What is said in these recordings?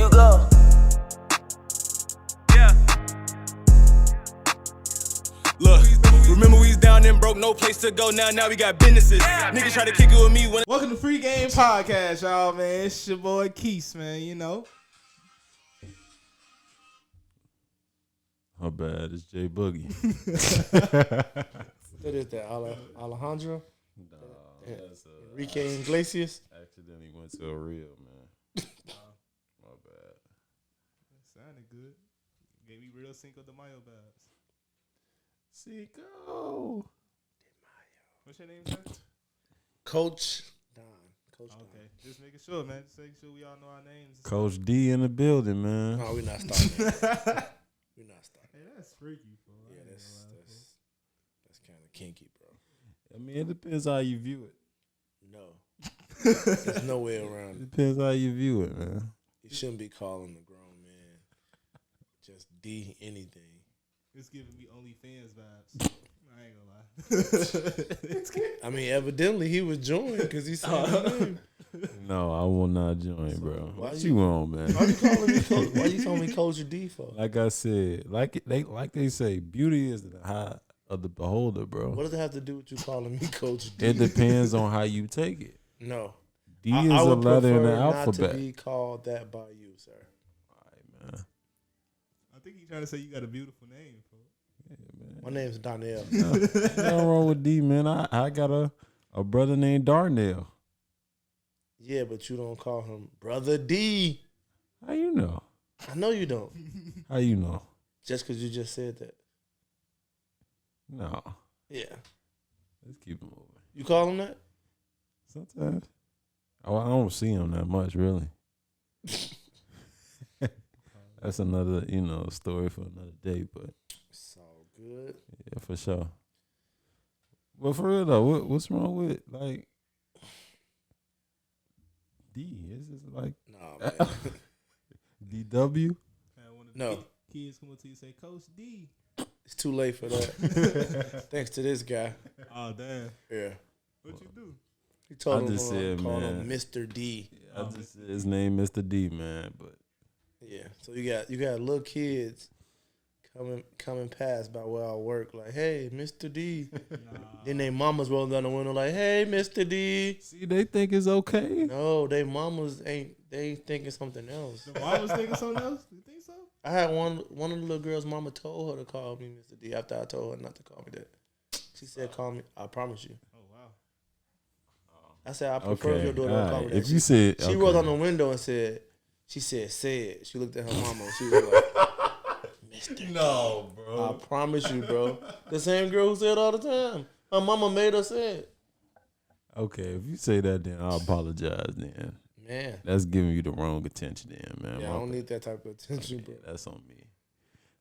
you go. Yeah. Look, remember we was down and broke, no place to go. Now we got businesses. Niggas try to kick it with me when. Welcome to Free Game Podcast, y'all, man. It's your boy Keith, man, you know. My bad, it's Jay Boogie. What is that? Alejandro? Nah, that's Enrique Iglesias? accidentally went to a reel, man. My bad. Sounded good. Gave me real Cinco de Mayo vibes. Cinco. What's your name, sir? Coach Don. Coach Don. Okay, just making sure, man. Just making sure we all know our names. Coach D in the building, man. No, we're not starting that. We're not starting. Hey, that's freaky, bro. Yeah, that's kind of kinky, bro. I mean, it depends how you view it. No. There's no way around It it. depends how you view it, man. You shouldn't be calling the grown man just D anything. It's giving me OnlyFans vibes. I ain't gonna lie. I mean, evidently he was joined because he said his name. No, I will not join, bro. why What you- you on, man? Why you calling me Coach? Why you calling me Coach D for? Like I said, like they say, beauty is the eye of the beholder, bro. What does it have to do with you calling me Coach D? It depends on how you take it. No. D I is a would letter in the prefer not alphabet. to be called that by you, sir. All right, man. I think he's trying to say you got a beautiful name, bro. My name's Donnell. Nothing wrong with D, man. I got a brother named Darnell. Yeah, but you don't call him Brother D. How you know? I know you don't. How you know? Just because you just said that. No. Yeah. Let's keep it moving. You call him that? Sometimes. Oh, I don't see him that much, really. That's another, story for another day, but It's all good. yeah, for sure. But for real though, what's wrong with like D? Is this like Nah, man. DW? No. Kids come up to you and say, Coach D. It's too late for that. Thanks to this guy. Oh, damn. Yeah. What you do? He told I him, just said, called man. him Mr. D. I just said his name Mr. D, man, but Yeah. So you got little kids coming past by where I work, like, hey, Mr. D. Then they mamas rolling down the window like, hey, Mr. D. see, they think it's okay. No, they mamas they thinking something else. The mom was thinking something else? You think so? I had one of the little girls' mama told her to call me Mr. D after I told her not to call me that. She said, call me, I promise you. Oh, wow. I said, I prefer Okay, if your daughter don't call me alright. that. If you said She rolled on the window and said, she said, say it. She looked at her mama and she was like, Mr. no, I bro. promise you, bro. The same girl who said it all the time. Her mama made her say it. Okay, if you say that, then I'll apologize. Then Man. that's giving you the wrong attention, then, man. Yeah, I My don't bad. need that type of attention, bro. Yeah, that's on me.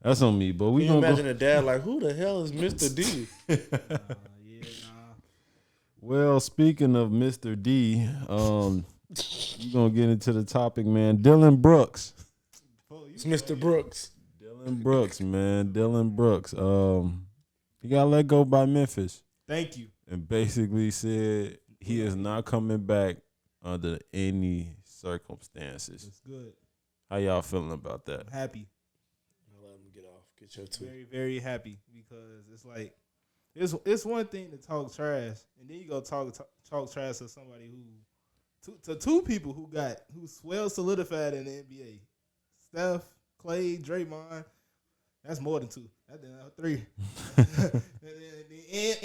That's on me. But we Can you gonna imagine go. a dad like, who the hell is Mr. D? Yeah, nah. Well, speaking of Mr. D, you gonna get into the topic, man. Dylan Brooks. It's Mr. Brooks. Dylan Brooks, man. Dylan Brooks. He got let go by Memphis Thank you. and basically said he is not coming back under any circumstances. It's good. How y'all feeling about that? I'm happy. I'll let him get off. Get your two. Very, very happy because it's like it's one thing to talk trash, and then you go talk trash to somebody to two people who well solidified in the NBA. Steph, Clay, Draymond. That's more than two. That's three.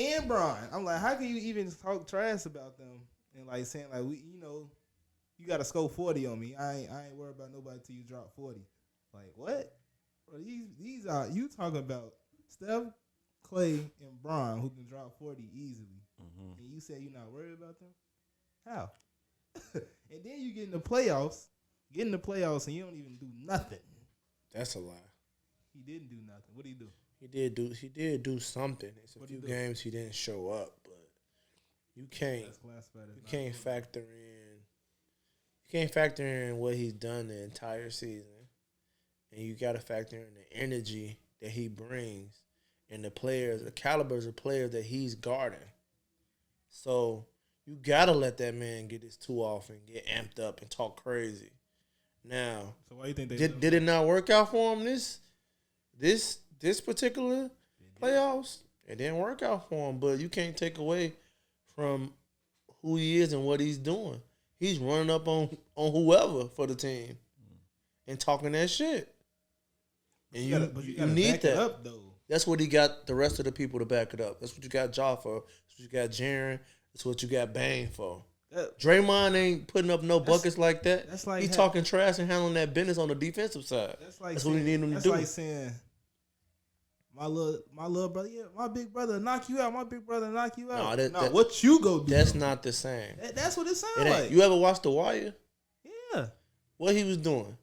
and Bron. I'm like, how can you even talk trash about them and like saying like you got to score 40 on me. I ain't worried about nobody till you drop 40. Like what? Bro, these are you talking about Steph, Clay, and Bron who can drop 40 easily, and you say you're not worried about them? How? And then you get in the playoffs, and you don't even do nothing. That's a lie. He didn't do nothing. What did he do? He did do something. It's a What'd few he do? games he didn't show up, but you can't That's classified as you not can't doing factor in what he's done the entire season, and you got to factor in the energy that he brings and the players, the calibers of players that he's guarding. So you gotta let that man get his two off and get amped up and talk crazy. Now, So why you think they did it not work out for him this particular playoffs? It didn't work out for him, but you can't take away from who he is and what he's doing. He's running up on whoever for the team and talking that shit. And you gotta need back that. it up though. That's what he got the rest of the people to back it up. That's what you got Ja for. That's what you got Jaren. That's what you got Bane for. Draymond ain't putting up no buckets like that. That's like he's talking trash and handling that business on the defensive side. That's like that's saying, what we need him to that's do. like saying, my little brother, yeah, my big brother knock you out. My big brother knock you out. That- what you go do? That's not the same. That's what it sounds It ain't. like. You ever watched The Wire? Yeah. What he was doing?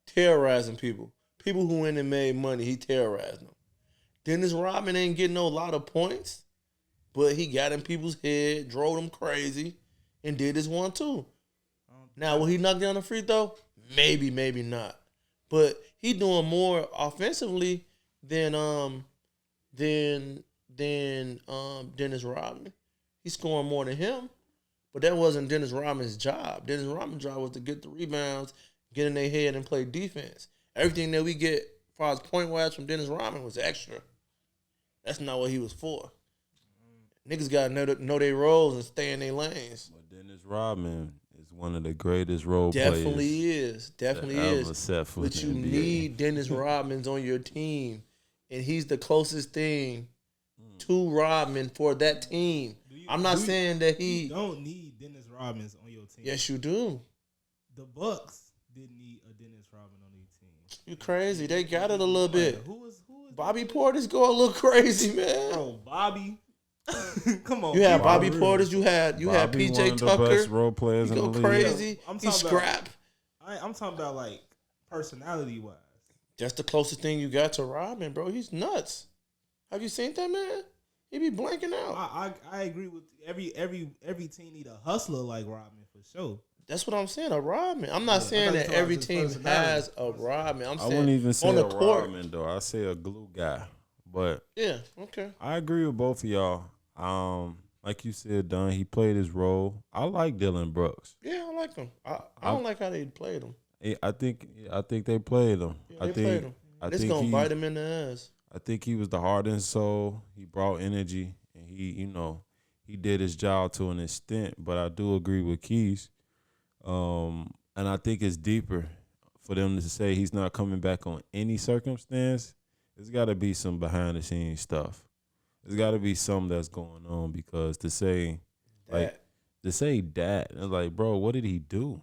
Terrorizing people. People who went and made money, he terrorized them. Dennis Rodman ain't getting no lot of points, but he got in people's head, drove them crazy, and did his 1-2. Now, will he knock down the free throw? Maybe, maybe not. But he doing more offensively than Dennis Rodman. He's scoring more than him. But that wasn't Dennis Rodman's job. Dennis Rodman's job was to get the rebounds, get in their head, and play defense. Everything that we get, as far as point-wise, from Dennis Rodman was extra. That's not what he was for. Niggas got to know their roles and stay in their lanes. But Dennis Rodman is one of the greatest role Definitely players. Definitely that is. ever set foot But in you the NBA. need Dennis Rodman's on your team. And he's the closest thing to Rodman for that team. I'm not saying that You don't need Dennis Rodman on your team. Yes, you do. The Bucks didn't need a Dennis Rodman on their team. You crazy. They got it a little bit. Who is Bobby Portis go a little crazy, man. Bro, Bobby. Come on. You had be Bobby real. Portis. You had Bobby, PJ one of the Tucker. best role players He in go the league. crazy. I'm He talking about- scrap. I'm talking about like personality wise. That's the closest thing you got to Rodman, bro. He's nuts. Have you seen that man? He be blanking out. I agree with every team need a hustler like Rodman for sure. That's what I'm saying. A Rodman. I'm not saying I thought that you every talking team about just personality. has a Rodman. I'm I saying wouldn't even say on a the court. Rodman though. I say a glue guy. But Yeah. Okay. I agree with both of y'all. Like you said, Don, he played his role. I like Dylan Brooks. Yeah, I like him. I don't like how they played him. I think they played him. Yeah, they played him. It's gonna bite him in the ass. I think he was the heart and soul. He brought energy, and he did his job to an extent. But I do agree with Keys, and I think it's deeper for them to say he's not coming back on any circumstance. There's got to be some behind the scenes stuff. There's got to be something that's going on because to say that, it's like, bro, what did he do?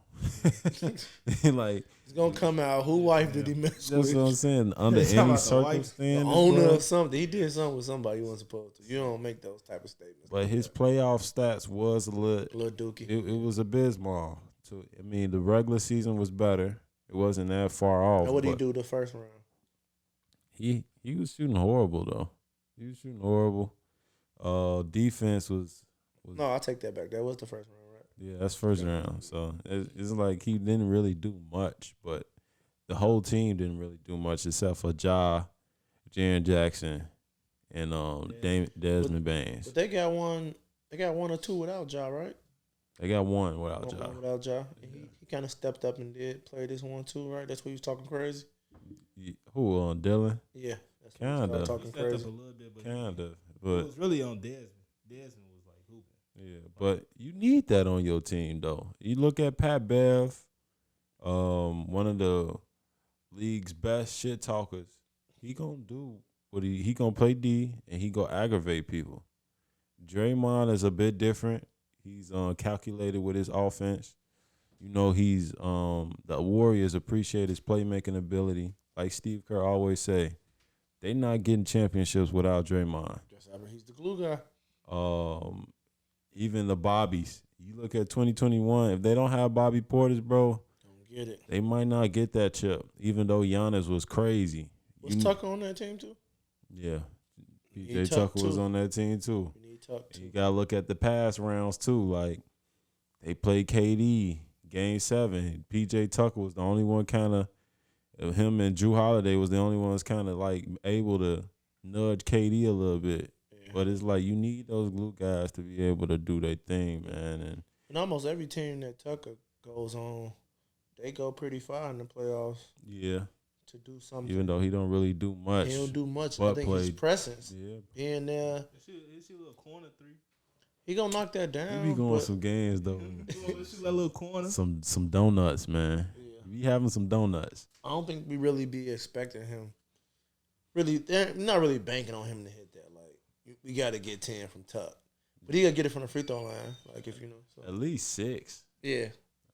Like, it's gonna come out. Who wife did he mess that's with? what I'm saying. Under Talking any about the wife, circumstance, The owner bro. of something. He did something with somebody he wasn't supposed to. You don't make those type of statements. But his playoff stats was a little. Lil Dookie. It was abysmal. So I mean, the regular season was better. It wasn't that far off. And what did he but do the first round? He was shooting horrible though. He was shooting horrible. Defense was. No, I take that back. That was the first round, right? Yeah, that's first round. So it's like he didn't really do much, but the whole team didn't really do much except for Jaren Jackson, and Desmond Baines. But they got one. They got one or two without Ja, right? They got one without Ja. One without Ja. And he kind of stepped up and played this 1-2, right? That's what he was talking crazy. Who Dylan? Yeah, that's what he started Kinda. talking He stepped crazy. up a little bit, but Kinda, it but was really on Desmond. Desmond was like hooping. yeah, but you need that on your team though. You look at Pat Bev, one of the league's best shit talkers. He gonna do what he gonna play D and he gonna aggravate people. Draymond is a bit different. He's calculated with his offense. You know, he's the Warriors appreciate his playmaking ability. Like Steve Kerr always say, they not getting championships without Draymond. He's the glue guy. Even the Bobbies. You look at 2021, if they don't have Bobby Portis, bro, Don't get it. they might not get that chip, even though Giannis was crazy. Was Tucker on that team too? Yeah. need PJ Tuck, Tucker was too. on that team, too. You need Tuck too. You got to look at the past rounds, too. Like, they played KD, Game 7. PJ Tucker was the only one kind of, him and Drew Holiday was the only ones kind of, like, able to nudge KD a little bit. Yeah. But it's like you need those glue guys to be able to do their thing, man. And almost every team that Tucker goes on they go pretty far in the playoffs Yeah, to do something. even though he don't really do much. He don't do much. I but think his played- presence, Yeah, being there, It's your little corner three. he gonna knock that down. he be going but- some games though. Shoot that little corner. some donuts, man. Yeah. He having some donuts. I don't think we really be expecting him. Really, they're not really banking on him to hit that. Like we got to get 10 from Tuck, but he got to get it from the free throw line. Like if you know, so. At least 6. Yeah.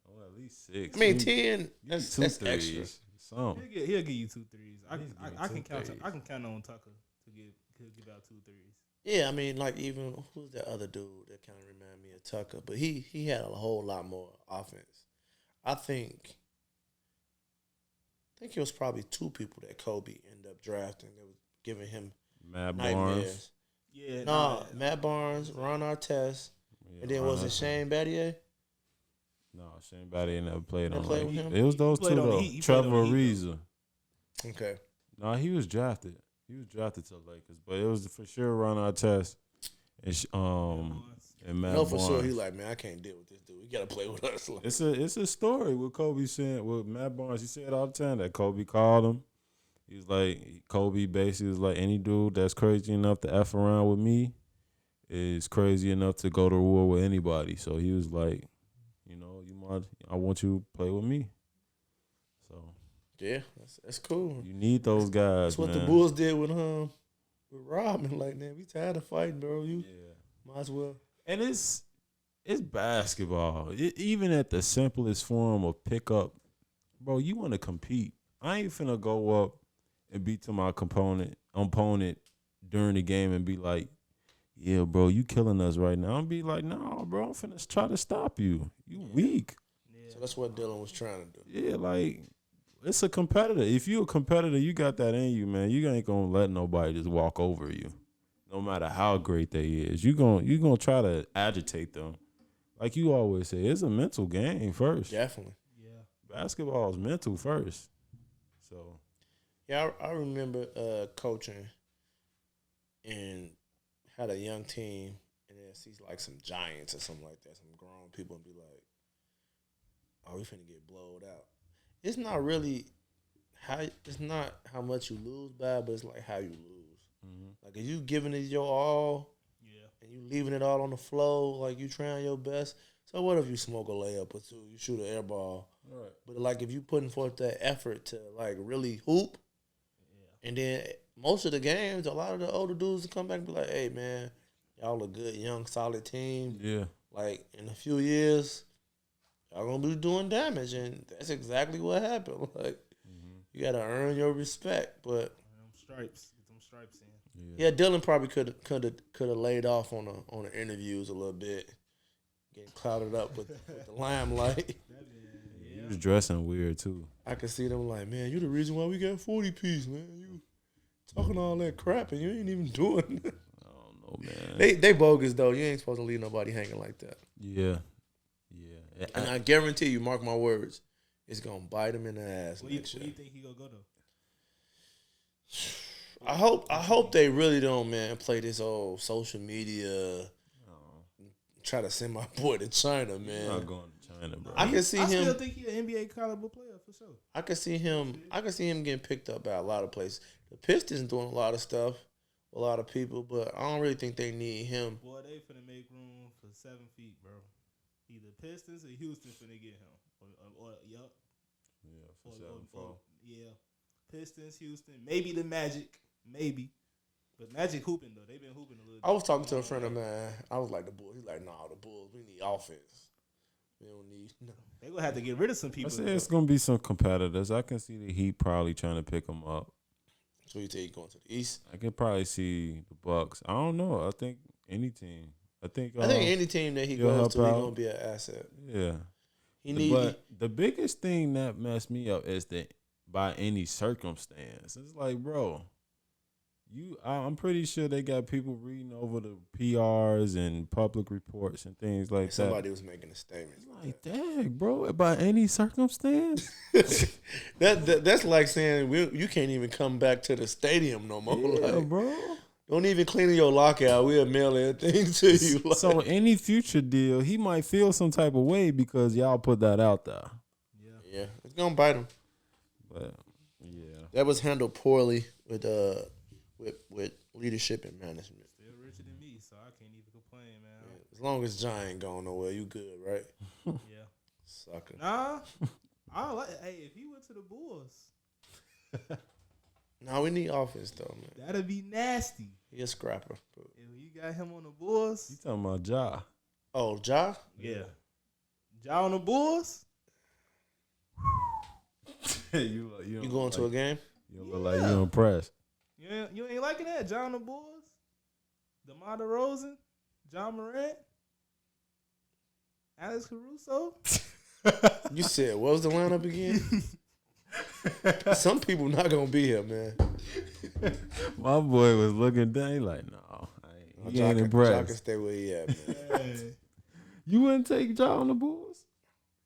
Oh, at least 6. I mean, He- 10. he That's, two that's threes. extra. Some. He'll give you 2 threes. I He's giving can two count. threes. I can count on Tucker to give out 2 threes. Yeah, I mean, like even who's that other dude that kind of remind me of Tucker, but he had a whole lot more offense. I think it was probably 2 people that Kobe ended up drafting that was giving him Matt nightmares. Barnes. Yeah, No, Matt Barnes, Ron Artest, Yeah, and then was Ron it Artest. Shane Battier? No, Shane Battier never played Never on played like, with him? It was those He played two on the though. Heat. He played on Trevor the Heat, Ariza. Okay. No, he was drafted. He was drafted to the Lakers, but it was for sure Ron Artest and Matt No, for Barnes. sure. He like, man, I can't deal with this dude. He got to play with us. Like, It's a story with Kobe saying with Matt Barnes. He said all the time that Kobe called him. He's like Kobe basically was like any dude that's crazy enough to F around with me is crazy enough to go to war with anybody. So he was like, I want you to play with me. So yeah, that's cool. you need those guys. That's what man. the Bulls did with Rodman. Like, man, we tired of fighting, bro. You might as well. And it's basketball. Even at the simplest form of pickup, bro, you want to compete. I ain't finna go up and beat to my opponent during the game and be like, yeah, bro, you killing us right now. And be like, no, bro, I'm finna try to stop you. You weak. So that's what Dylan was trying to do. Yeah, like, it's a competitor. If you a competitor, you got that in you, man. You ain't gonna let nobody just walk over you, no matter how great they is. You gonna try to agitate them. Like you always say, it's a mental game first. Definitely. Yeah. Basketball is mental first. So Yeah, I remember coaching and had a young team and then see like some giants or something like that, some grown people, and be like, "Oh, we finna get blowed out." It's not really how much you lose by, but it's like how you lose. Like if you giving it your all, Yeah. and you leaving it all on the floor, like you trying your best. So what if you smoke a layup or 2, you shoot an air ball? right. But like if you putting forth that effort to like really hoop, and then most of the games, a lot of the older dudes will come back and be like, "Hey man, y'all a good young solid team. Yeah. Like in a few years, y'all gonna be doing damage," and that's exactly what happened. Like you gotta earn your respect, but Them stripes. Get them stripes in. yeah, Dylan probably could have laid off on the interviews a little bit, getting clouded up with the limelight. He was dressing weird too. I could see them like, "Man, you the reason why we got 40 piece, man. You talking all that crap and you ain't even doing it." I don't know, man. They bogus though. You ain't supposed to leave nobody hanging like that. Yeah. And I guarantee you, mark my words, it's gonna bite them in the ass Where you next year. think he gonna go though? I hope they really don't, man, play this old social media. Try to send my boy to China, I'm man. not going to China, bro. I can see I him. still think he an NBA caliber player for sure. I can see him getting picked up by a lot of places. The Pistons doing a lot of stuff, a lot of people, but I don't really think they need him. Boy, they finna make room for 7 feet, bro. Either Pistons or Houston finna get him. Or yup. Yeah, for Or- 7-4. yeah. Pistons, Houston, maybe the Magic, maybe. But Magic hooping though, they've been hooping a little. I was talking to a friend of mine. I was like, the Bulls. He's like, nah, the Bulls. We need offense. We don't need no. They gonna have to get rid of some I people. said it's gonna be some competitors. I can see the Heat probably trying to pick them up. So you take going to the East. I could probably see the Bucks. I don't know. I think any team. I think any team that he he'll goes help to, he's out. gonna be an asset. Yeah. He need. But the biggest thing that messed me up is that by any circumstance, it's like, bro, I'm pretty sure they got people reading over the PRs and public reports and things like somebody was making a statement. that. Like, dang, bro, by any circumstance, That's like saying you can't even come back to the stadium no more. yeah, Like, bro. don't even clean your lockout. We'll mail everything to you. Like, So any future deal, he might feel some type of way because y'all put that out there. Yeah, it's gonna bite him. But yeah, That was handled poorly with leadership and management. Still richer than me, so I can't even complain, man. As long as John ain't going nowhere, you good, right? Yeah. Sucker. Nah. I like. Hey, if he went to the Bulls, No, we need offense though, man. that'd be nasty. He a scrapper. If you got him on the Bulls, you talking about Ja? Oh, Ja? yeah. Ja on the Bulls, you You going to a game? You look like you impressed. you ain't liking that? Ja on the Bulls, DeMar DeRozan, John Morant, Alex Caruso. You said what was the lineup again? Some people not gonna be here, man. My boy was looking down. He like, no, he ain't Ja impressed. can stay where he at, man. Hey, You wouldn't take Ja on the Bulls?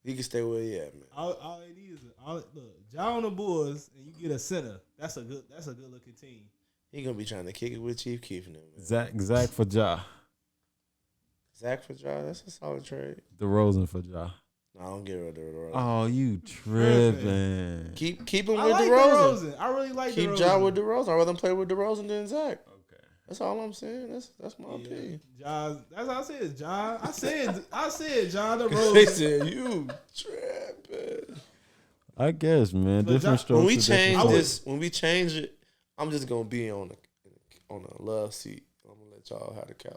He can stay where he at, man. all it is, look, Ja on the Bulls, and you get a center. That's a good looking team. He gonna be trying to kick it with Chief Keef and them, man. Zach for Ja. Zach for Ja, that's a solid trade. DeRozan for Ja. No, I don't get rid of DeRozan. Oh, you tripping. Keep him I with like DeRozan. DeRozan. I really like Keep DeRozan. Ja with DeRozan. I'd rather play with DeRozan than Zach. Okay. That's all I'm saying. That's my opinion. Ja, that's how I said John. I said John They DeRozan. said you tripping. I guess, man. But Different Ja- strokes. When we for different change folks. this, when we change it, I'm just gonna be on a love seat. I'm gonna let y'all have the couch.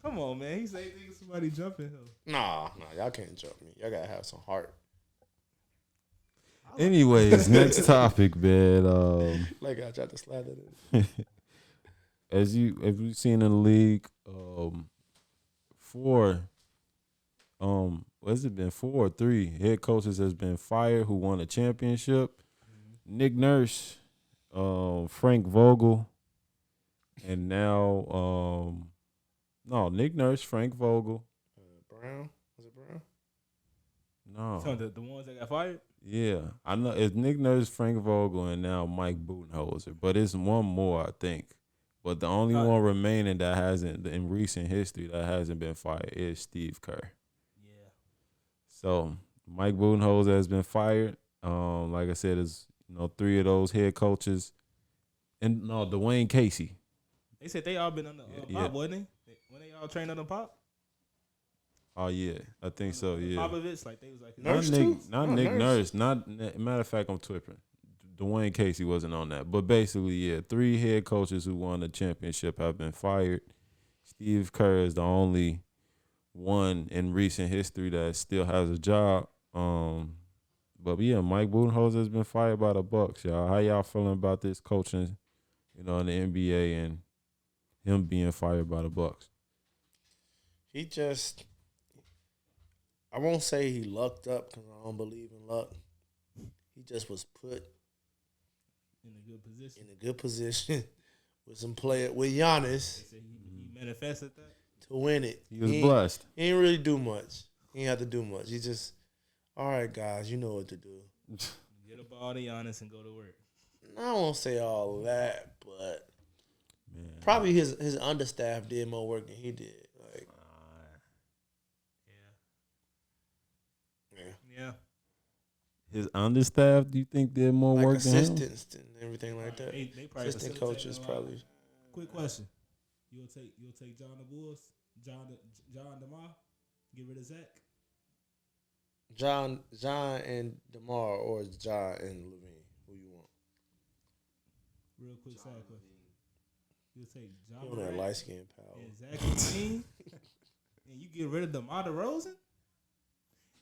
Come on, man. He say nigga somebody jumping him. Nah, y'all can't jump me. Y'all gotta have some heart. Anyways, next topic, man. Like I tried to slide that in. As you've seen in the league, four or three head coaches has been fired who won a championship. Nick Nurse, Frank Vogel, and now Nick Nurse, Frank Vogel. Brown? Was it Brown? No. So the ones that got fired. Yeah, I know it's Nick Nurse, Frank Vogel, and now Mike Budenholzer. But it's one more, I think. But the only one remaining that hasn't in recent history that hasn't been fired is Steve Kerr. Yeah. So Mike Budenholzer has been fired. Like I said, is three of those head coaches, and Dwayne Casey. They said they all been under Pop, wasn't they? When they all trained under Pop. Oh yeah, I think so. Yeah, Popovich, like they was like Nurse not Nick, too? not Oh, Nick Nurse. Nurse. Not matter of fact, I'm tripping. Dwayne Casey wasn't on that, but basically, yeah, three head coaches who won the championship have been fired. Steve Kerr is the only one in recent history that still has a job. But yeah, Mike Budenholzer has been fired by the Bucks, y'all. How y'all feeling about this coaching, in the NBA and him being fired by the Bucks? He just, I won't say he lucked up because I don't believe in luck. He just was put in a good position. in a good position with some player with Giannis They said he manifested that. to win it. He was ain't- blessed. He ain't really do much. He ain't have to do much. He just, all right, guys, you know what to do. Get a ball to Giannis and go to work. I won't say all that, but Man. probably his understaff did more work than he did. Like, yeah, Yeah. His understaffed, do you think did more like work than him? assistants and everything like that. They probably Assistant facilitated coaches a lot. probably. Quick question: You'll take John the Bulls, John DeMar, get rid of Zach. John and DeMar or John and Levine. Who you want? Real quick side question: You'll take John You want that Morant light skin power. and Zach Levine, and you get rid of DeMar DeRozan.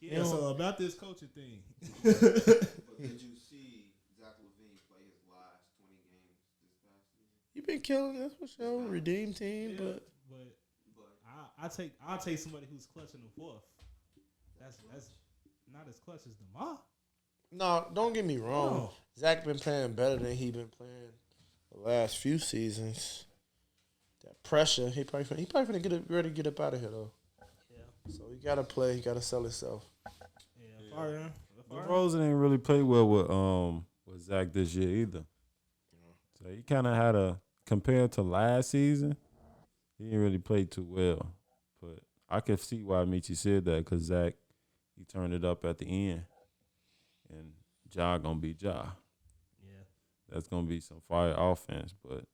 Yeah. You know- So about this coaching thing. But did you see Zach Levine play his last 20 games this past season? You've been killing us for sure. Redeem team, Yeah, but but I'll take somebody who's clutching the fourth. That's not as clutch as DeMar. no, don't get me wrong. Oh. Zach been playing better than he been playing the last few seasons. That pressure, he probably finna get ready to get up out of here though. Yeah. So he gotta play. He gotta sell himself. Yeah. Fire. DeRozan ain't really played well with Zach this year either. So he kind of had compared to last season, he didn't really play too well. But I can see why Michi said that because Zach, he turned it up at the end. and Ja gonna be Ja. Yeah. That's gonna be some fire offense, but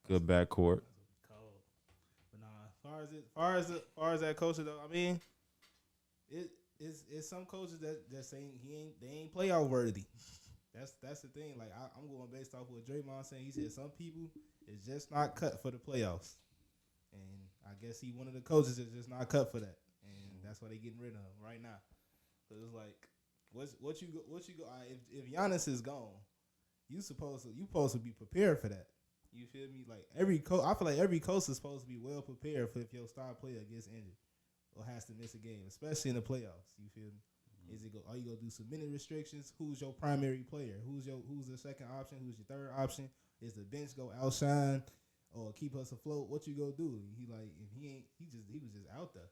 good backcourt. Cold. But nah, as far as that coach though, I mean, it's some coaches that saying they ain't playoff worthy. That's the thing. Like I'm going based off what Draymond saying. He said some people is just not cut for the playoffs, and I guess he one of the coaches is just not cut for that, and that's why they getting rid of him right now. So it's like, what you go? All right, if Giannis is gone, you supposed to be prepared for that. You feel me? Like every coach, I feel like every coach is supposed to be well prepared for if your star player gets injured or has to miss a game, especially in the playoffs. You feel me? Are you gonna do some minute restrictions? Who's your primary player? Who's the second option? Who's your third option? Is the bench go outshine or keep us afloat? What you gonna do? He was just out there.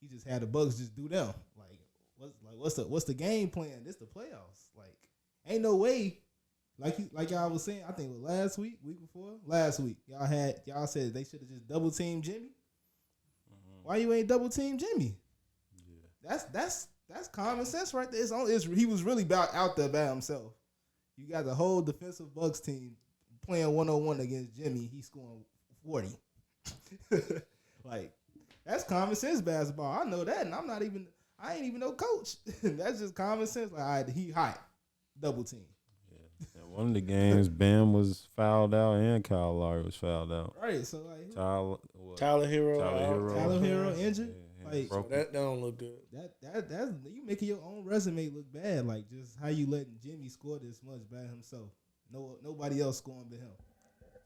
He just had the Bucks just do them. What's the game plan? This the playoffs. Like ain't no way. Like y'all was saying, I think it was last week, y'all said they should have just double teamed Jimmy. Mm-hmm. Why you ain't double teamed Jimmy? Yeah. That's common sense right there. He was really out there by himself. You got the whole defensive Bucks team playing 1-on-1 against Jimmy. He's scoring 40. Like that's common sense basketball. I know that, and I ain't even no coach. That's just common sense. Like all right, he hot, double team. And one of the games, Bam was fouled out and Kyle Lowry was fouled out. Right, so like Tyler Hero injured. Yeah, like so that don't look good. That's you making your own resume look bad. Like just how you letting Jimmy score this much by himself. Nobody else scoring but him.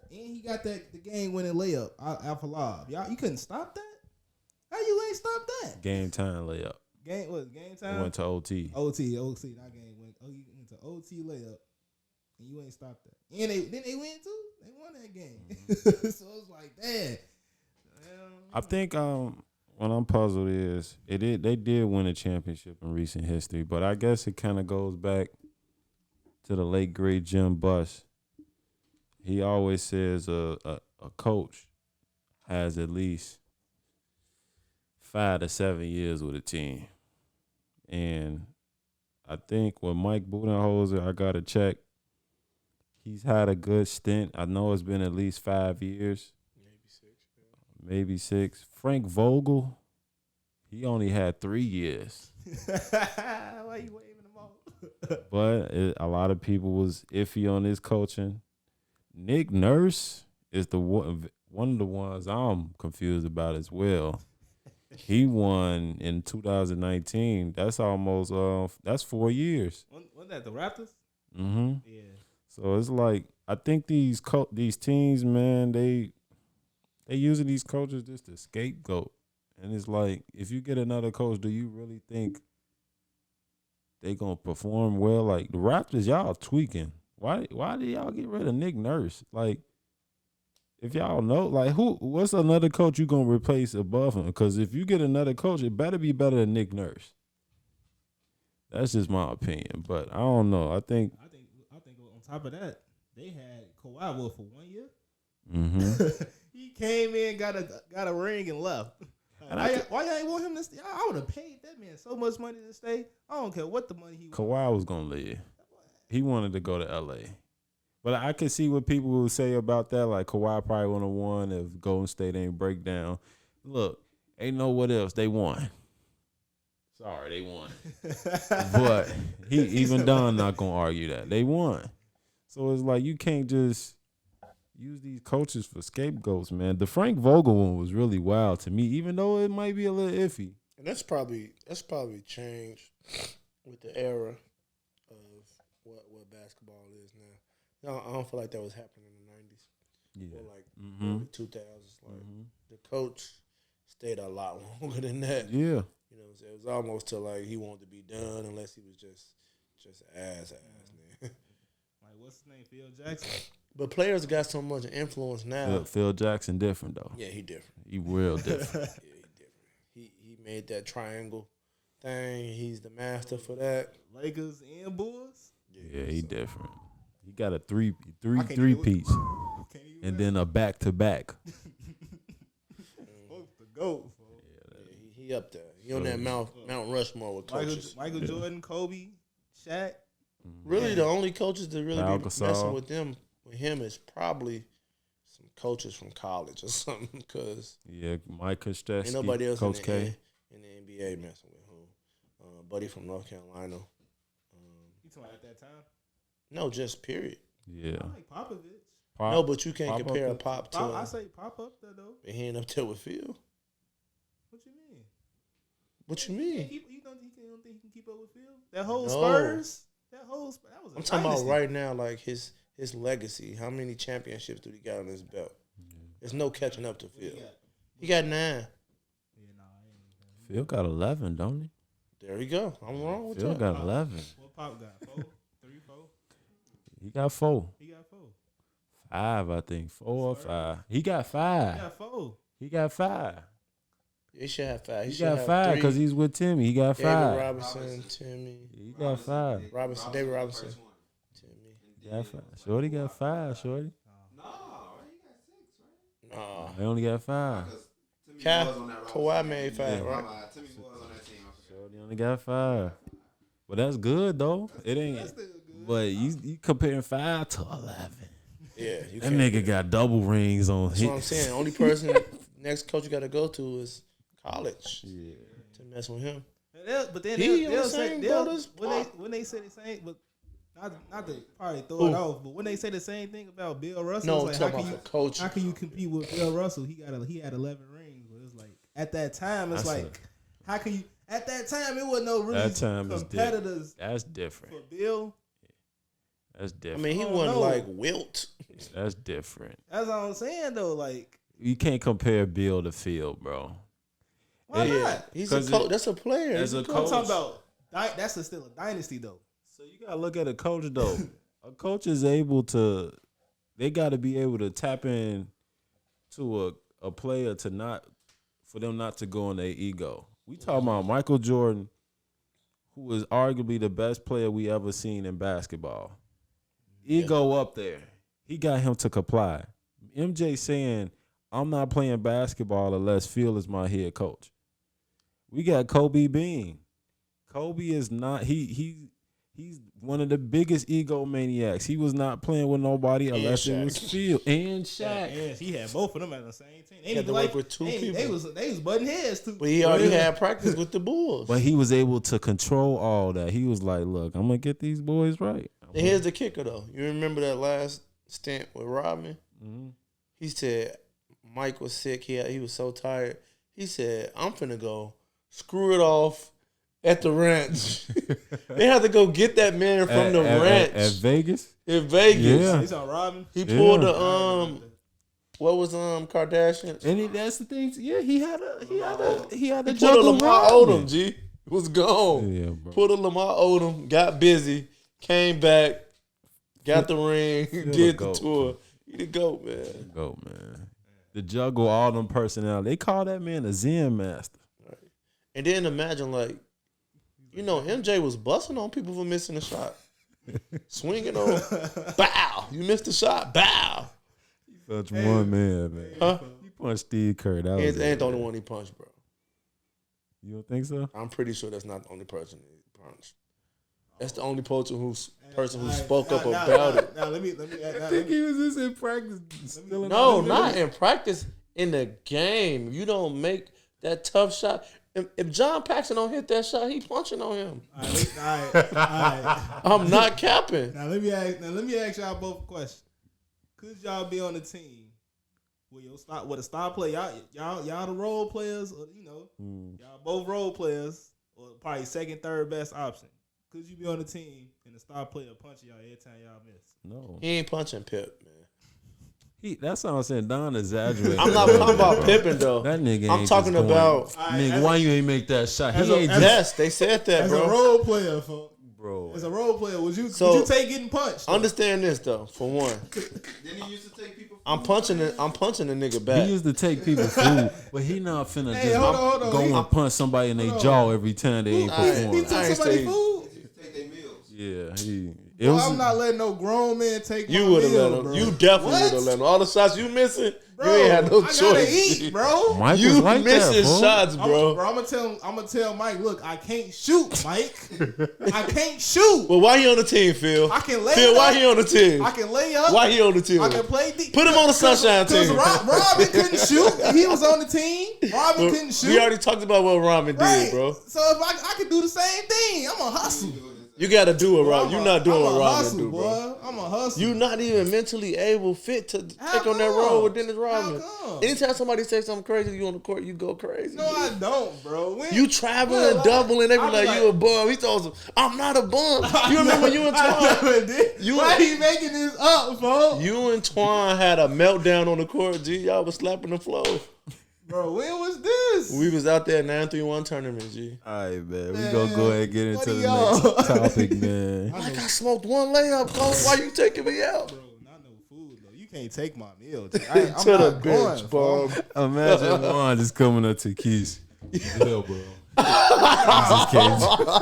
And he got the game winning layup off a lob. Y'all, you couldn't stop that. How you ain't stop that? Game time layup. Game time? It went to OT. OT. That game went. Oh, you went to OT layup. And you ain't stopped that. And they win too. They won that game. Mm-hmm. So it's like, damn. I think what I'm puzzled is they did win a championship in recent history, but I guess it kind of goes back to the late great Jim Buss. He always says a coach has at least 5 to 7 years with a team, and I think with Mike Budenholzer, I got to check. He's had a good stint. I know it's been at least 5 years. Maybe 6. Frank Vogel, he only had 3 years. Why you waving them off? But a lot of people was iffy on his coaching. Nick Nurse is one of the ones I'm confused about as well. He won in 2019. That's almost that's 4 years. Wasn't that the Raptors? Mm-hmm. Yeah. So it's like I think these teams, man, they using these coaches just to scapegoat. And it's like, if you get another coach, do you really think they gonna perform well? Like the Raptors, y'all tweaking. Why did y'all get rid of Nick Nurse? Like, if y'all know, like what's another coach you gonna replace above him? Because if you get another coach, it better be better than Nick Nurse. That's just my opinion, but I don't know. I think on top of that, they had Kawhi for 1 year. Mm-hmm. He came in, got a ring, and left. Why y'all ain't want him to stay? I would have paid that man so much money to stay. I don't care what the money he. Kawhi was gonna leave. He wanted to go to LA, but I could see what people would say about that. Like Kawhi probably would have won if Golden State ain't break down. Look, ain't know what else they won. Sorry, they won. But even Don not gonna argue that they won. So it's like you can't just use these coaches for scapegoats, man. The Frank Vogel one was really wild to me, even though it might be a little iffy. And that's probably changed with the era of what basketball is now. I don't feel like that was happening in the 90s. Yeah. Or like early 2000s. Like the coach stayed a lot longer than that. Yeah. You know, it was almost to like he wanted to be done unless he was just ass. Like what's his name, Phil Jackson? But players got so much influence now. Phil Jackson different though. Yeah, he different. He real different. Yeah, he different. He made that triangle thing. He's the master for that. Lakers and Bulls. Yeah, he different. He got a three piece, and then a back to back. Both the GOAT. Yeah, he up there. He on that Mount Rushmore with coaches. Michael Jordan, Kobe, Shaq. Really, the only coaches that really Pau be Gasol. messing with him is probably some coaches from college or something. Because Yeah, Mike Krzyzewski, ain't nobody else Coach in K. the NBA messing with him. Buddy from North Carolina. You talking about at that time? No, just period. Yeah. I like Popovich. Pop, No, but you can't Pop up compare a there. Pop to I him. say Pop up there though. He ain't up there with Phil. What you mean? What you You mean? don't think he can keep up with Phil? That whole No. Spurs. That was. I'm talking about right now, like his legacy. How many championships do he got on his belt? There's no catching up to Phil. He got 9. Yeah, nah, I ain't. Phil got 11, don't he? There you go. I'm wrong with Phil that. got 11. What Pop got? 4, 3, 4. He got 4. He got 4. 5, I think. 4 or 5. He got He 5. got 4. He got 5. He should have 5. He should got have 5 because 3. he's with Timmy. He got David 5. Robinson, Timmy. He got 5. David Robinson. Timmy. He got 5. Shorty got 5, Shorty. No, right? He got 6, right? Nah. They only got 5. Because Timmy Cal- was on that Kawhi roster. made 5, right? Timmy was on that team. I forgot. Shorty only got 5. But that's good, though. It ain't. But you comparing 5 to 11. Yeah. You That can't. nigga got double rings on That's what I'm his. saying. Only person, next coach you got to go to is college Yeah. to mess with him. But then He they'll on the say same boat as when they say the same, but not to probably throw it off, but when they say the same thing about Bill Russell, No, it's talk like about the coach. how can you compete with Bill Russell? He had 11 rings, but it's like at that time, it's That's like how can you? At that time, it wasn't no really That time is competitors That's different. for Bill. That's I different. mean, he Oh, wasn't no. like Wilt. That's different. That's all I'm saying though. Like, You can't compare Bill to Phil, bro. why Yeah. not? He's a 'Cause coach. it- That's a player. as He's a coach. I'm talking about that's still a dynasty though. So you gotta look at a coach though. A coach is able to. They got to be able to tap in to a player to not for them not to go on their ego. We talking about Michael Jordan, who was arguably the best player we ever seen in basketball. Ego up there. He got him to comply. MJ saying, I'm not playing basketball unless Phil is my head coach. We got Kobe Bean. Kobe is not he's one of the biggest egomaniacs. He was not playing with nobody unless it Shaq. was Phil and Shaq. Yeah, he had both of them at the same team. They He had didn't to work like with two they people. was butting heads too. But he already had practice with the Bulls. But he was able to control all that. He was like, look, I'm gonna get these boys right. And here's the kicker, though. You remember that last stint with Rodman? Mhm. He said Mike was sick. He was so tired. He said, I'm finna go screw it off at the ranch. They had to go get that man from the ranch at Vegas. in Vegas. Yeah. He's on Robin. He pulled Yeah. the what was Kardashian? And that's the thing. Yeah, he had a He pulled a juggle Lamar Rodman. Odom. G was gone. Yeah, bro. Pulled a Lamar Odom. Got busy. Came back. Got the ring. a Did the goat. tour. He the GOAT, man. Go, man. The juggle all them personnel. They call that man a Zen master. And then imagine, like, you know, MJ was busting on people for missing a shot. Swinging on, bow. You missed a shot, bow. Such one man, man. Huh? He punched Steve Kerr. That He was ain't it, the only man. one he punched, bro. You don't think so? I'm pretty sure that's not the only person he punched. That's the only person who Alright, spoke up now- about now- it. Now let me I think he was just in practice. Stealing No, all them not niggas. in practice. In the game, you don't make that tough shot. If John Paxson don't hit that shot, he punching on him. All right. I'm not capping. Now let me ask y'all both a question. Could y'all be on the team with a star player? Y'all the role players, or y'all both role players, or probably second, third best option. Could you be on the team and the star player punching y'all every time y'all miss? No. He ain't punching Pip, man. That's what I'm saying. Don exaggerated. I'm not talking about Pippen though. That nigga I'm ain't talking just going, about nigga, why you ain't make that shot? He as a- ain't as just, yes. They said that, As a bro. role player, bro. as a role player, would you So- take getting punched? Understand this though. For one, Then he used to take people. I'm punching the nigga He back. used to take people food, but he not finna Hey, just hold on. go He- and punch somebody in their hold on. jaw every time they ain't I ain't- He performing. took I ain't somebody say- food. Take their meals. Yeah, It Well, was. I'm not letting no grown man take You my would have meal, let him. bro. You definitely What? would have let him. All the shots you missing, Bro, you ain't had no I choice. gotta eat, bro. Mike You was like missing that, bro. shots, bro. I'm gonna tell Mike, look, I can't shoot, Mike. I can't shoot. Well, why he on the team, Phil? I can lay Phil, it why up. he on the team? I can lay up. Why he on the team? I can play D. Put him on the Sunshine Because team. Robin couldn't shoot. He was on the team. Robin couldn't shoot. We already talked about what Robin right. did, bro. So if I could do the same thing, I'm a hustle. You got to do what I'm Robin. You're not doing I'm what a Robin hustle, do, bro. boy. I'm a hustle. You not even mentally able, fit to How take on that come? role with Dennis Rodman. come? Anytime somebody says something crazy, you on the court, you go crazy. No, I don't, bro. When, You traveling, Well, doubling, they be I'm like, like- you a bum. He told him, I'm not a bum. You remember when you and I Twan? never did. You- Why he making this up, bro? You and Twan had a meltdown on the court, G. Y'all was slapping the floor. Bro, when was this? We was out there 9-3-1 tournament, G. All right, man. We Man, gonna go ahead and get what into are the y'all? next topic, man. Like I smoked one layup, Coach. Why you taking me out? Bro, not no food though. You can't take my meal. G. I'm To the not bench, going, bro. Imagine Juan just coming up to Keith. Hell, bro. Jesus, Keith.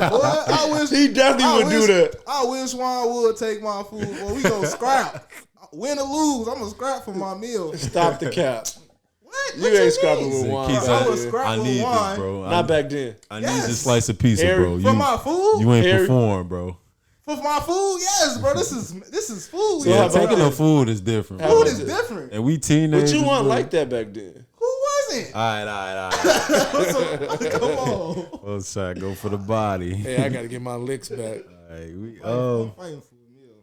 Boy, I wish He definitely would do that. I wish Juan would take my food. Boy, we gonna scrap. Win or lose, I'm gonna scrap for my meal. Stop the cap. What? You What ain't scrapping mean? with Juan. Keith I back was then. scrap- I with need wine. this, bro. Not back then. I need Yes. this slice of pizza, Harry, bro. For my food? You ain't Harry- performed, bro. For my food? Yes, bro. This is food. So Yeah, how about taking that? the food is different. How bro. Food about is that? different. And we teenagers. But you weren't bro. like that back then. Who wasn't? All right. Come on. Well, shot, go for the body. Hey, I gotta get my licks back. All right, we I'm fighting for a meal.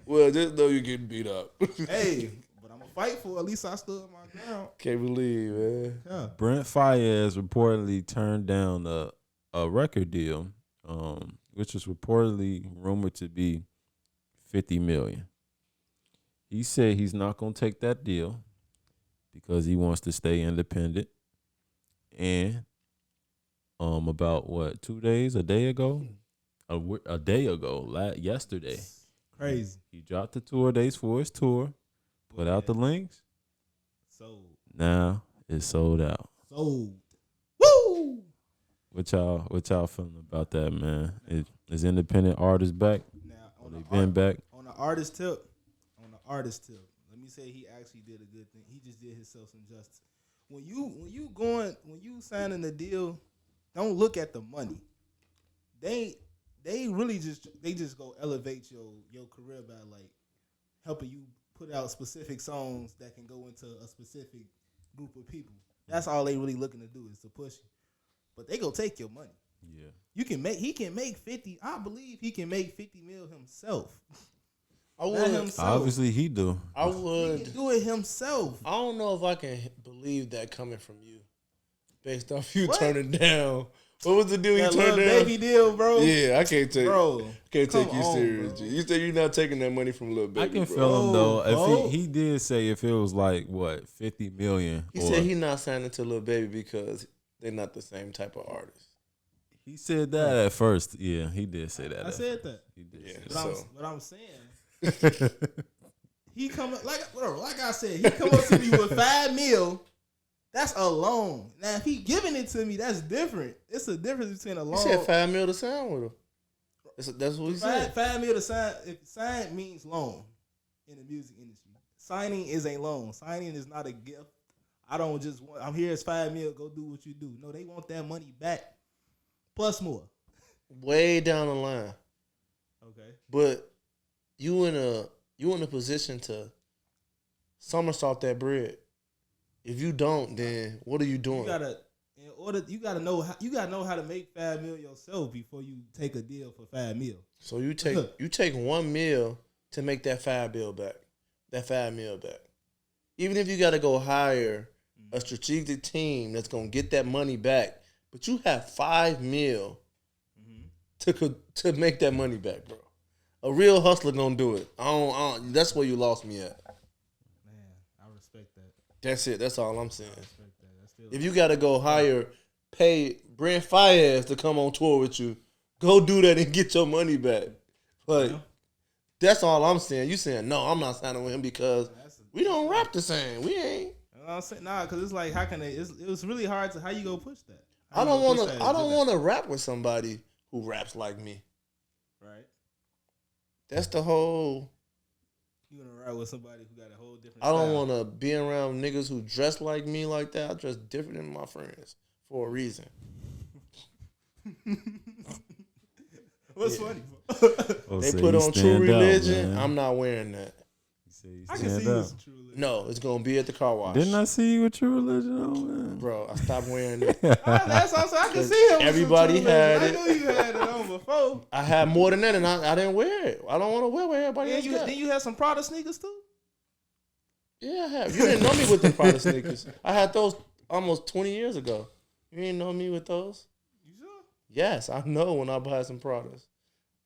Well, just know you getting beat up. Hey, but I'm gonna fight for it. At least I stood my ground. Can't believe, man. Yeah. Brent Faiyaz reportedly turned down a record deal, which was reportedly rumored to be $50 million. He said he's not gonna take that deal because he wants to stay independent. And about what, 2 days, a day ago, yesterday, Crazy. he dropped the tour dates for his tour, put out the links. Sold. Now it's sold out. Sold. Woo! What y'all feeling about that, man? Is independent artists back? Now Or on they the, been back? on the artist tip, let me say he actually did a good thing. He just did himself some justice. When you signing the deal, don't look at the money. They really just go elevate your career by like helping you put out specific songs that can go into a specific group of people. That's all they really looking to do is to push you. But they go take your money. Yeah. He can make 50. I believe he can make 50 mil himself. I Not would. himself. Obviously he do. I He would. can do it himself. I don't know if I can believe that coming from you, based off you What? turning down. What was the deal you That turned little down? baby deal, bro. Yeah, I can't take. Bro, Can't take come you on, serious, bro. G. You said you're not taking that money from little baby. I can bro. feel him though. bro. If he did say if it was like what, 50 million. He or- said he not signing to little baby because they're not the same type of artist. he said that at first. Yeah, he did say that. I said that. He did. Yeah. say But I'm saying, he come up like I said, he come up to me with 5 mil. That's a loan. Now if he giving it to me, that's different. It's a difference between a He loan. said $5 million to sign with him. That's what he said. 5 mil to sign. If sign means loan in the music industry, signing is a loan. Signing is not a gift. I don't just want. I'm here as 5 mil. Go do what you do. No, they want that money back plus more. Way down the line, Okay. but you in a position to somersault that bread. If you don't, then what are you doing? You gotta know how to make 5 mil yourself before you take a deal for 5 mil. So you take 1 mil to make that 5 mil back. Even if you got to go hire a strategic team that's gonna get that money back, but you have 5 mil to make that money back, bro. A real hustler gonna do it. I don't. That's where you lost me at. Man, I respect that. That's it. That's all I'm saying. Respect that. That's still If you got to go pay Brent Faiyaz to come on tour with you, go do that and get your money back. Like, that's all I'm saying. You saying, no, I'm not signing with him because we don't rap the same. We ain't. You know what I'm saying? Nah, because it's like, how can they? It was really hard to. How you go push that? I don't want to rap with somebody who raps like me. Right. That's the whole. You gonna ride with somebody who got a whole different. I don't style. want to be around niggas who dress like me like that. I dress different than my friends for a reason. What's Yeah. funny? Oh, They so put you on True stand out, Religion. man. I'm not wearing that. You say you I can stand see you out. as a true religion. No, it's gonna be at the car wash. Didn't I see you with True Religion on, man? Bro, I stopped wearing it. That's what I'm saying. I can see him. With Everybody some true had religion. it. I knew you had it on before. I had more than that, and I didn't wear it. I don't want to wear what everybody Yeah, else got. then you had some Prada sneakers too. Yeah, I have. You didn't know me with the Prada sneakers. I had those almost 20 years ago. You didn't know me with those? You sure? Yes, I know when I buy some Pradas.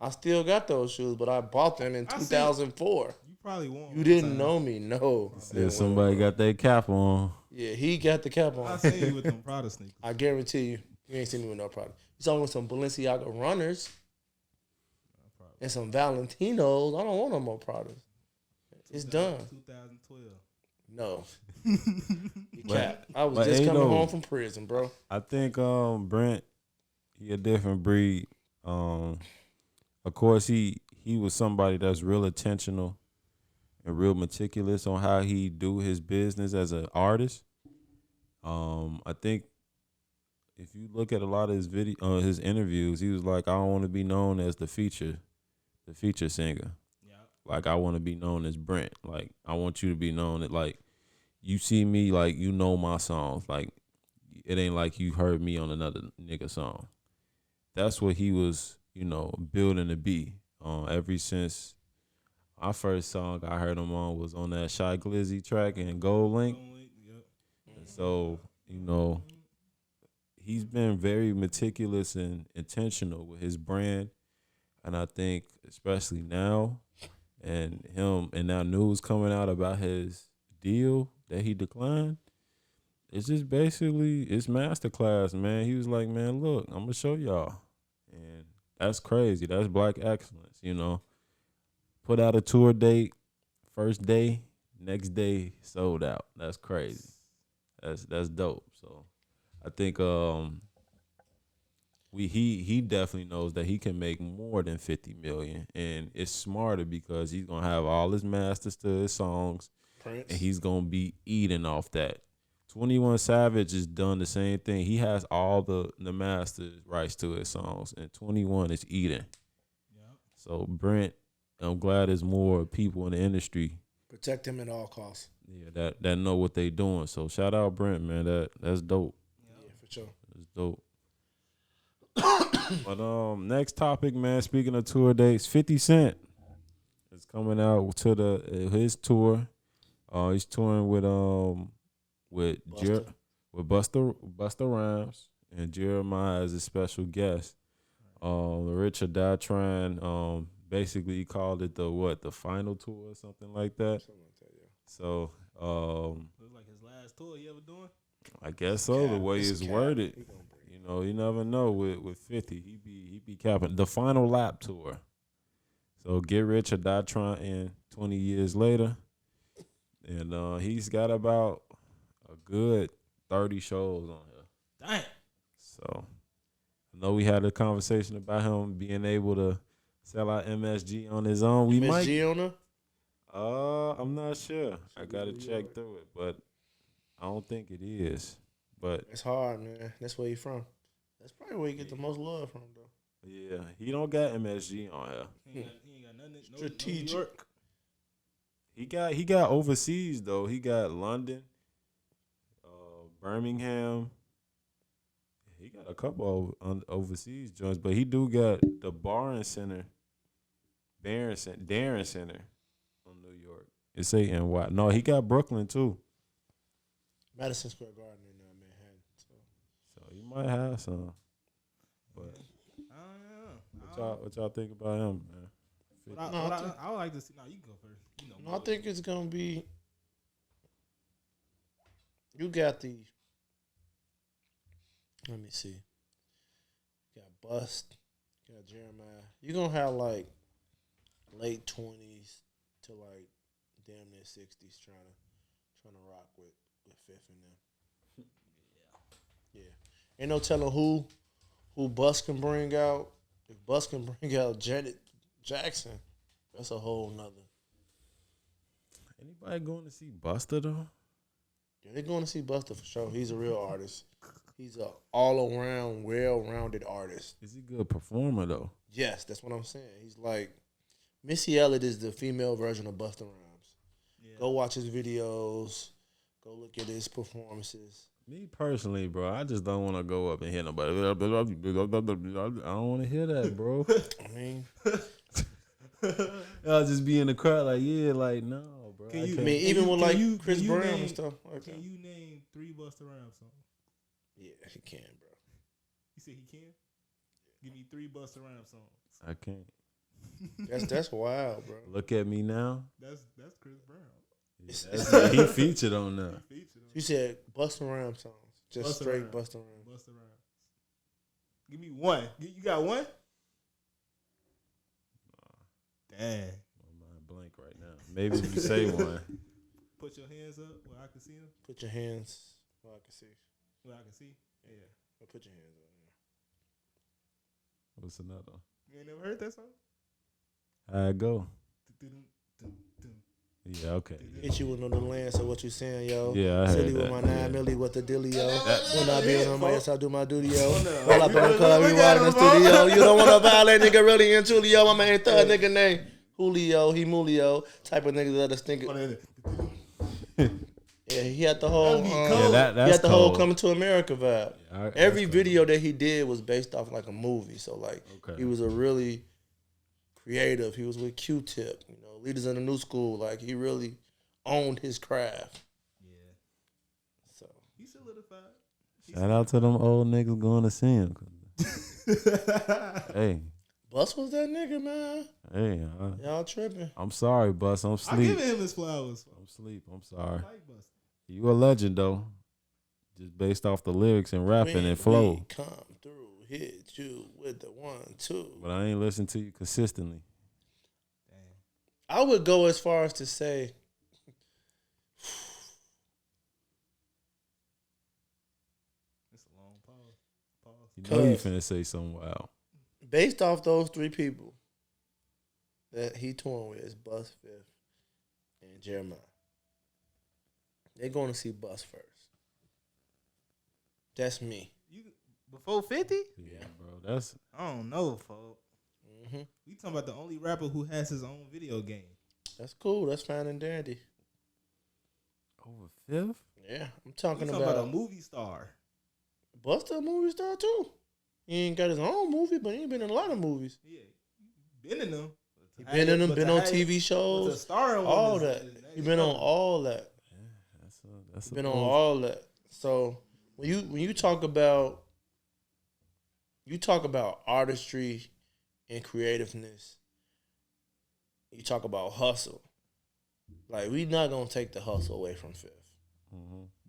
I still got those shoes, but I bought them in I see. 2004. You probably won. You didn't know me, no. Said somebody got that cap on. Yeah, he got the cap I on. seen you with them Prada sneakers. I guarantee you, you ain't seen me with no Prada. You saw me with some Balenciaga runners and some Valentinos. I don't want no more Pradas. It's done. 2012. No. You cap. I was but just ain't coming no- home from prison, bro. I think Brent, he a different breed. Of course he was somebody that's real intentional and real meticulous on how he do his business as an artist. I think if you look at a lot of his his interviews, he was like, I don't want to be known as the feature singer. Yeah. Like I want to be known as Brent. Like I want you to be known that like you see me, like you know my songs. Like it ain't like you heard me on another nigga song. That's what he was, building to be. Ever since my first song I heard him on was on that Shy Glizzy track and Gold Link. Yep. And so, he's been very meticulous and intentional with his brand. And I think especially now, and now news coming out about his deal that he declined, it's just basically, it's masterclass, man. He was like, man, look, I'm going to show y'all. And that's crazy. That's black excellence, Put out a tour date, first day, next day, sold out. That's crazy. That's dope. So I think he definitely knows that he can make more than 50 million, and it's smarter because he's gonna have all his masters to his songs, Prince. and he's gonna be eating off that. 21 Savage has done the same thing. He has all the masters rights to his songs, and 21 is eating. Yep. So Brent, I'm glad there's more people in the industry, Protect him at all costs. yeah, that know what they doing. So shout out Brent, man. That's dope. Yeah, for sure. That's dope. But next topic, man. Speaking of tour dates, 50 Cent is coming out to his tour. He's touring with Busta Rhymes and Jeremiah as a special guest. Richard Datron, basically he called it the final tour or something like that. Something like that, yeah. So Looks like his last tour he ever doing. I guess so. The Cap. way It's it's cap. worded. He gonna bring You never know with 50. He be capping the final lap tour. So get rich or die trying 20 years later. And he's got about a good 30 shows on here. Damn. So I know we had a conversation about him being able to sell out MSG on his own. We might MSG on her? I'm not sure. I gotta check through it, but I don't think it is. But It's hard, man. That's where he from. That's probably where he get the most love from, though. yeah, he don't got MSG on here. He ain't got nothing. No Strategic. New York. He got overseas though. He got London, Birmingham. He got a couple of overseas joints, but he do got the Darren Center on New York. It's ANY. No, he got Brooklyn too. Madison Square Garden in Manhattan. So. So he might have some. But I don't know. what y'all think about him, man? I would like to see. No, you go first. You know. No, I think it's gonna be. You got the. Let me see. You got Bust. You got Jeremiah. You're gonna have like late 20s to like damn near 60s trying to rock with Fifth and them. Yeah. Ain't no telling who Bust can bring out. If Bust can bring out Janet Jackson, That's a whole nother. Anybody going to see Busta though? Yeah, they're going to see Busta for sure. He's a real artist. He's a all-around, well-rounded artist. Is he a good performer though? Yes, that's what I'm saying. He's like Missy Elliott is the female version of Busta Rhymes. Yeah. Go watch his videos. Go look at his performances. Me personally, bro, I just don't want to go up and hear nobody. I don't want to hear that, bro. I mean, I'll just be in the crowd like, yeah, like, no, bro. Can you- I can't. mean, even with like Chris can you Brown name- and stuff like that. Can you name 3 Busta Rhymes songs? Yeah, he can, bro. You said he can? Give me 3 Busta Rhymes songs. I can't. That's wild, bro. Look at me now. That's Chris Brown. Yeah, he featured on that. He featured on You said Busta Rhymes songs, just Busta straight Rhymes. Busta Rhymes. Busta Rhymes. Give me one. You got one? Dang. My mind blank right now. Maybe if you say one. Put your hands up where I can see them. Put your hands where I can see. Where I can see. Yeah. Or put your hands up. What's another? You ain't never heard that song? How it go? Dun-dun-dun-dun. Yeah, okay. Hit you with no delay, so what you saying, yo? Yeah, I Silly heard with that. my 9 Yeah. milli with the dilly, yo. That- When I be yeah, on my folks. ass, I do my duty, yo. Oh, no. Roll up in the club, we Look ride at in the him, folks. studio. You don't want to violate nigga really and truly, yo. My main thug nigga name Julio, he Mulio. Type of nigga that a stinker. Yeah, he had the whole That'd be Yeah, cold. that's he had the whole cold. Coming to America vibe. Yeah, Every that's video that he did was based off like a movie. So like Okay. he was a really creative. He was with Q-Tip, you know, Leaders in the New School. Like he really owned his craft. Yeah. So He solidified. Shout out to them old niggas going to see him. Hey, Bus was that nigga, man. hey, Y'all tripping. I'm sorry, Bus. I'm I sleep. give him his flowers. I'm asleep. I'm I sorry. like Busta. You a legend though. Just based off the lyrics and rapping When and flow. we come through, hit you with the 1, 2. But I ain't listen to you consistently. I would go as far as to say It's a long pause. You know you Cuz- finna say something wild. based off those 3 people that he touring with is Bus, Fifth, and Jeremiah. They're going to see Bus first. That's me. You before 50? Yeah, bro. That's I don't know, folks. hmm We talking about the only rapper who has his own video game. That's cool. That's fine and dandy. over fifth. Yeah, I'm We talking talking about, about a movie star. Busta, a movie star too. He ain't got his own movie, but he ain't been in a lot of movies. Yeah, been in them. He been in them, been on TV shows, The star in one all is- that. is- He been on all that. That's Been on all that. So when you talk about artistry and creativeness, you talk about hustle. Like we not gonna take the hustle away from Fifth,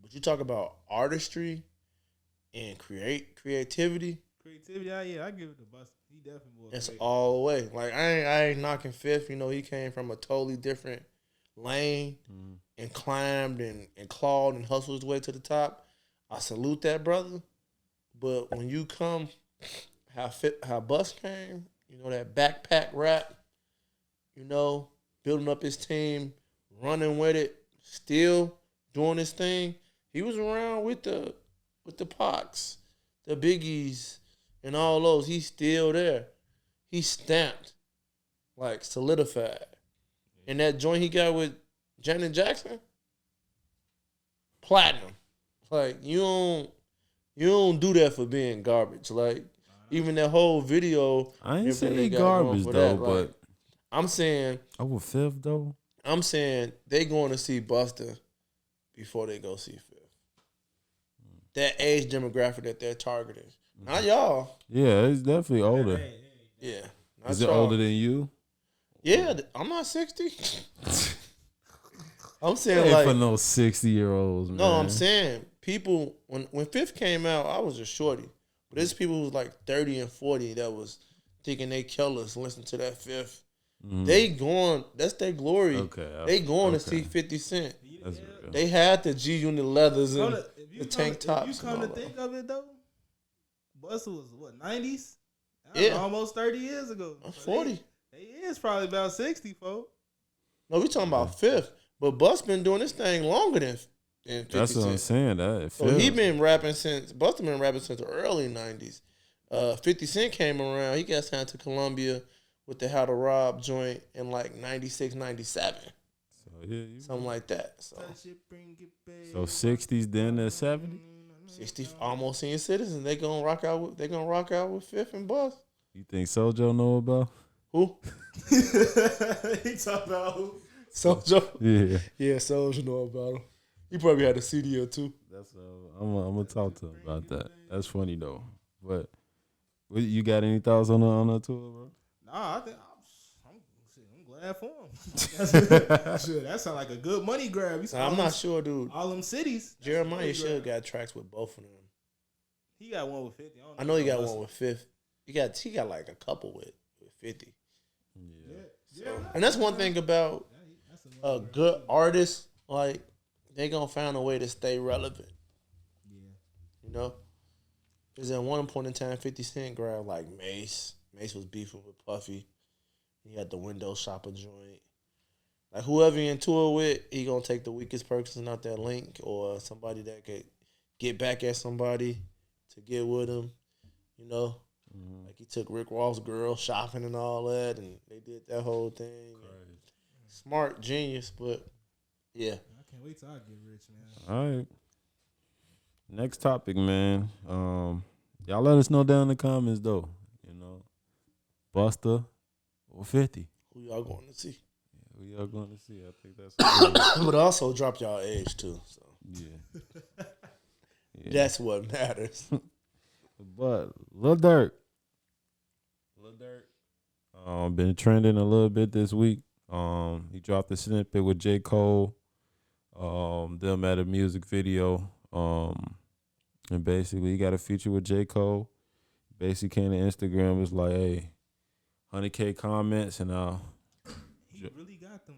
but you talk about artistry and creativity. creativity. Yeah, I give it to Busta. He definitely was. It's creative. all the way. Like I ain't knocking Fifth. You know, he came from a totally different lane and climbed and clawed and hustled his way to the top. I salute that brother. But when you come, how Bus came, you know, that backpack rap, you know, building up his team, running with it, still doing his thing. He was around with the Pacs, the Biggies, and all those. He's still there. He stamped, like solidified. And that joint he got with Janet Jackson, platinum. Like you don't do that for being garbage. Like even that whole video. I ain't everything say they got going garbage for though, that, like, but I'm saying over fifth though. they going to see Busta before they go see Fifth. That age demographic that they're targeting. Not y'all. Yeah, it's definitely older. Yeah. Not Is it y'all. older than you? Yeah, I'm not 60. I'm saying Ain't like for no 60-year-olds, man. no, I'm saying people when Fifth came out, I was a shorty. But there's people who's like 30 and 40 that was thinking they killers listen to that Fifth. They going, that's their glory. Okay, They going to okay. see 50 Cent. That's real. They had the G Unit leathers and If you the tank tops. If you come and to all that. think of it though, Busta was what 90s? Yeah. Almost 30 years ago. I'm So 40. They is probably about 60, folks. No, we talking about fifth. But Bus been doing this thing longer than 50 That's what I'm Cent. saying. That So he been rapping since Busta been rapping since the early 90s. 50 Cent came around. He got signed to Columbia with the How to Rob joint in like 96, 97. So yeah, Something like that. So so 60s then to 70s. 60 almost senior citizens. They gonna rock out with Fifth and Bus. You think Sojo know about? Who? He talking about who? Soulja. Yeah, Yeah, Soulja know about him. He probably had a CD or two. that's I'm gonna talk to him about that. That's funny though. But you got any thoughts on the tour, bro? Nah, I think I'm glad for him. Shit, that sound like a good money grab. I'm not sure, dude. All them cities. Jeremiah should got tracks with both of them. He got one with 50. I know he got one with Fifth. He got like a couple with 50. Yeah. And that's one thing about a good artist. Like, they gonna find a way to stay relevant. Yeah. You know? Because at one point in time, 50 Cent grabbed like Mace. Mace was beefing with Puffy. He had the window shopper joint. Like, whoever he in tour with, he gonna take the weakest person out that link or somebody that could get back at somebody to get with him. You know? Like, he took Rick Ross' girl shopping and all that, and they did that whole thing. Smart, genius, but yeah. I can't wait till I get rich, man. All right. Next topic, man. Y'all let us know down in the comments though. You know, Busta or 50. Who y'all going to see? Who y'all going to see? I think that's But also drop y'all age too. So yeah. that's what matters. But Lil Durk, been trending a little bit this week. He dropped a snippet with J. Cole. Them at a music video. And basically he got a feature with J. Cole. Basically came to Instagram, was like, hey, 100K comments and He really got them.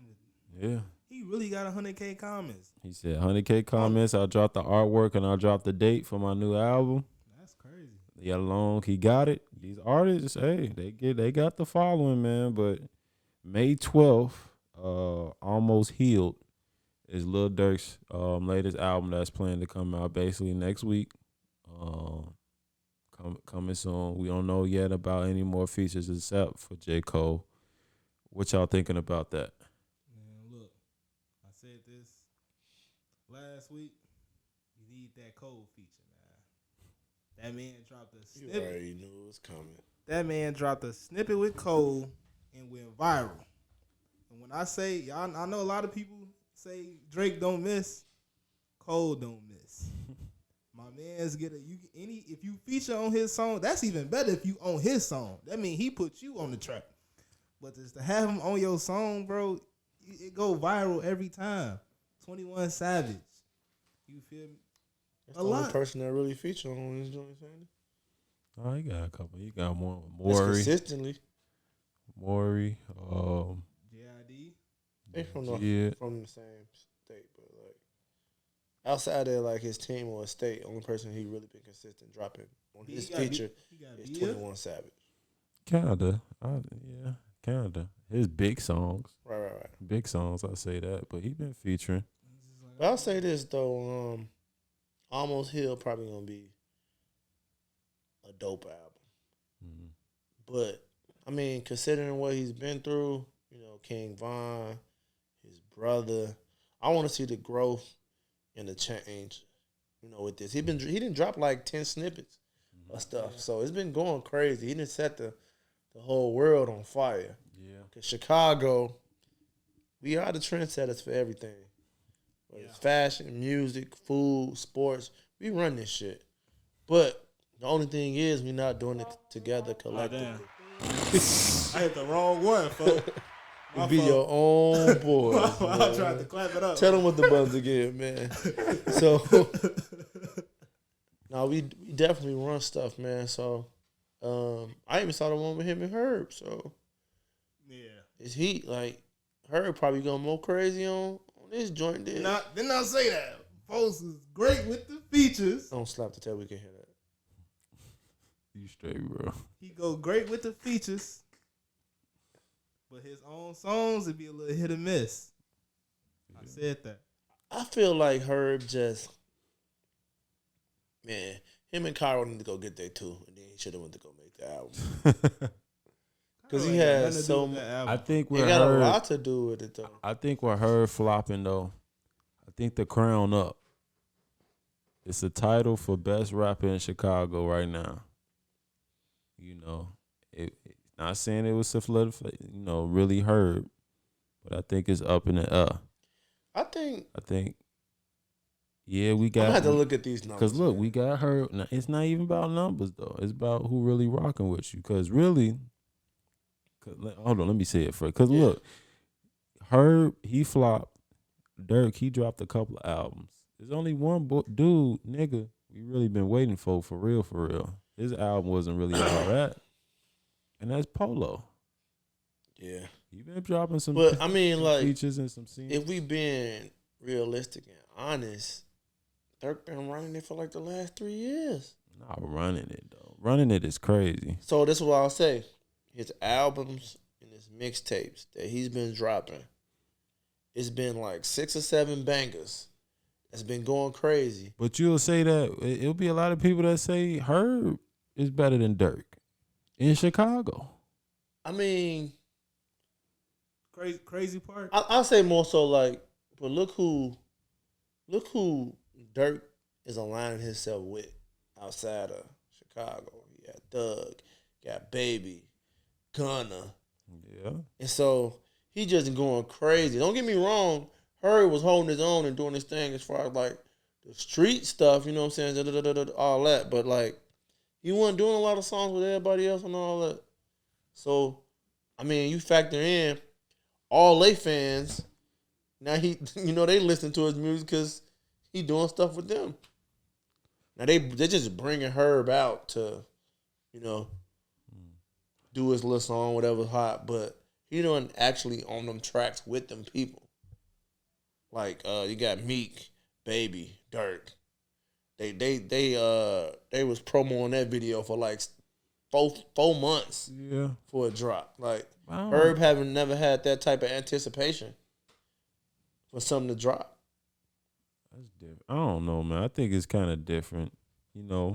yeah. He really got 100K comments. He said 100K comments. I'll drop the artwork and I'll drop the date for my new album. That's crazy. He got along. He got it. These artists, hey, they got the following, man. But May 12th, Almost Healed is Lil Durk's latest album that's planned to come out basically next week. Coming soon. We don't know yet about any more features except for J. Cole. What y'all thinking about that? Man, look, I said this last week. You need that Cole feature, man. That man dropped a You snippet. already knew it was coming. That man dropped a snippet with Cole and went viral. And when I say, y'all, I know a lot of people say Drake don't miss. Cole don't miss. My man's if you feature on his song, that's even better if you on his song. That means he put you on the track. But just to have him on your song, bro, it go viral every time. 21 Savage. You feel me? That's the only person that really featured on his joint, ain't it? Oh, he got a couple. He got one with That's Maury. consistently. Maury. JID. They from Yeah. the same state, but like outside of like his team or his state, only person he really been consistent dropping on his feature is 21 Savage. Canada. Yeah, Canada. His big songs. Right. Big songs, I say that. But he been featuring. But I'll say this though, Almost Healed probably gonna be a dope album. But I mean, considering what he's been through, you know, King Von, his brother, I want to see the growth and the change. You know, with this, he didn't drop like 10 snippets of stuff, so it's been going crazy. He didn't set the whole world on fire. Yeah. Cause Chicago, we are the trendsetters for everything. Whether it's fashion, music, food, sports, we run this shit. But the only thing is, we're not doing it together collectively. I hit the wrong one, folks. You be your own boy. I tried to clap it up. Tell them what the buttons again, man. So, no, we definitely run stuff, man. So, I even saw the one with him and Herb. So, Yeah. it's heat. Like, Herb probably going more crazy on this joint. Didn't I say that? Folks is great with the features. Don't slap the tail. We can hear that. You straight, bro. He go great with the features. but his own songs would be a little hit or miss. I said that. I feel like Herb just, man, him and Cairo need to go get their two, and then he should have went to go make the album. Because he has so much. I think It with got a her, lot to do with it, though. I think with her flopping though, I think the crown up. It's a title for best rapper in Chicago right now. You know, not saying it was solidified, really Herb, but I think it's up in the air. I think yeah, we I'm got. gonna have to look at these numbers. Cause look, we got her. Now, it's not even about numbers though. It's about who really rocking with you. Cause really, hold on, let me say it first. Cause look, Herb, he flopped. Dirk, he dropped a couple of albums. There's only one dude, nigga, we really been waiting for real, for real. His album wasn't really all that, and that's Polo. Yeah, He been dropping some. but I mean, some like, features and some scenes. if we been realistic and honest, Dirk been running it for like the last 3 years. Not running it though. Running it is crazy. So this is what I'll say: his albums and his mixtapes that he's been dropping, it's been like 6 or 7 bangers. That's been going crazy. But you'll say that it'll be a lot of people that say Herb is better than Dirk in Chicago. I mean, Crazy part. I'll say more so like, but look who Dirk is aligning himself with outside of Chicago. He got Doug, got Baby, Gunna. Yeah. And so he just going crazy. Don't get me wrong, Herb was holding his own and doing his thing as far as like the street stuff, you know what I'm saying, all that. But like, he wasn't doing a lot of songs with everybody else and all that. So, I mean, you factor in all they fans. Now they listen to his music because he doing stuff with them. Now they're just bringing Herb out to, do his little song, whatever's hot, but he doing actually on them tracks with them people. Like you got Meek, Baby, Dirk. They was promoing that video for like 4 months for a drop. Like Herb never had that type of anticipation for something to drop. That's different. I don't know, man. I think it's kind of different. I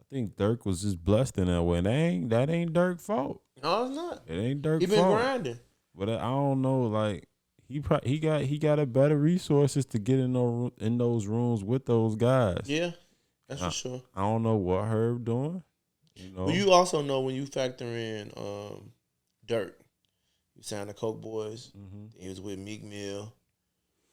think Dirk was just blessed in that way. That ain't Dirk's fault. No, it's not. It ain't Dirk's He been fault. grinding. But I don't know, like he got a better resources to get in those rooms with those guys. Yeah, that's for sure. I don't know what Herb doing. But you also know when you factor in Dirk, he signed the Coke Boys. Mm-hmm. He was with Meek Mill.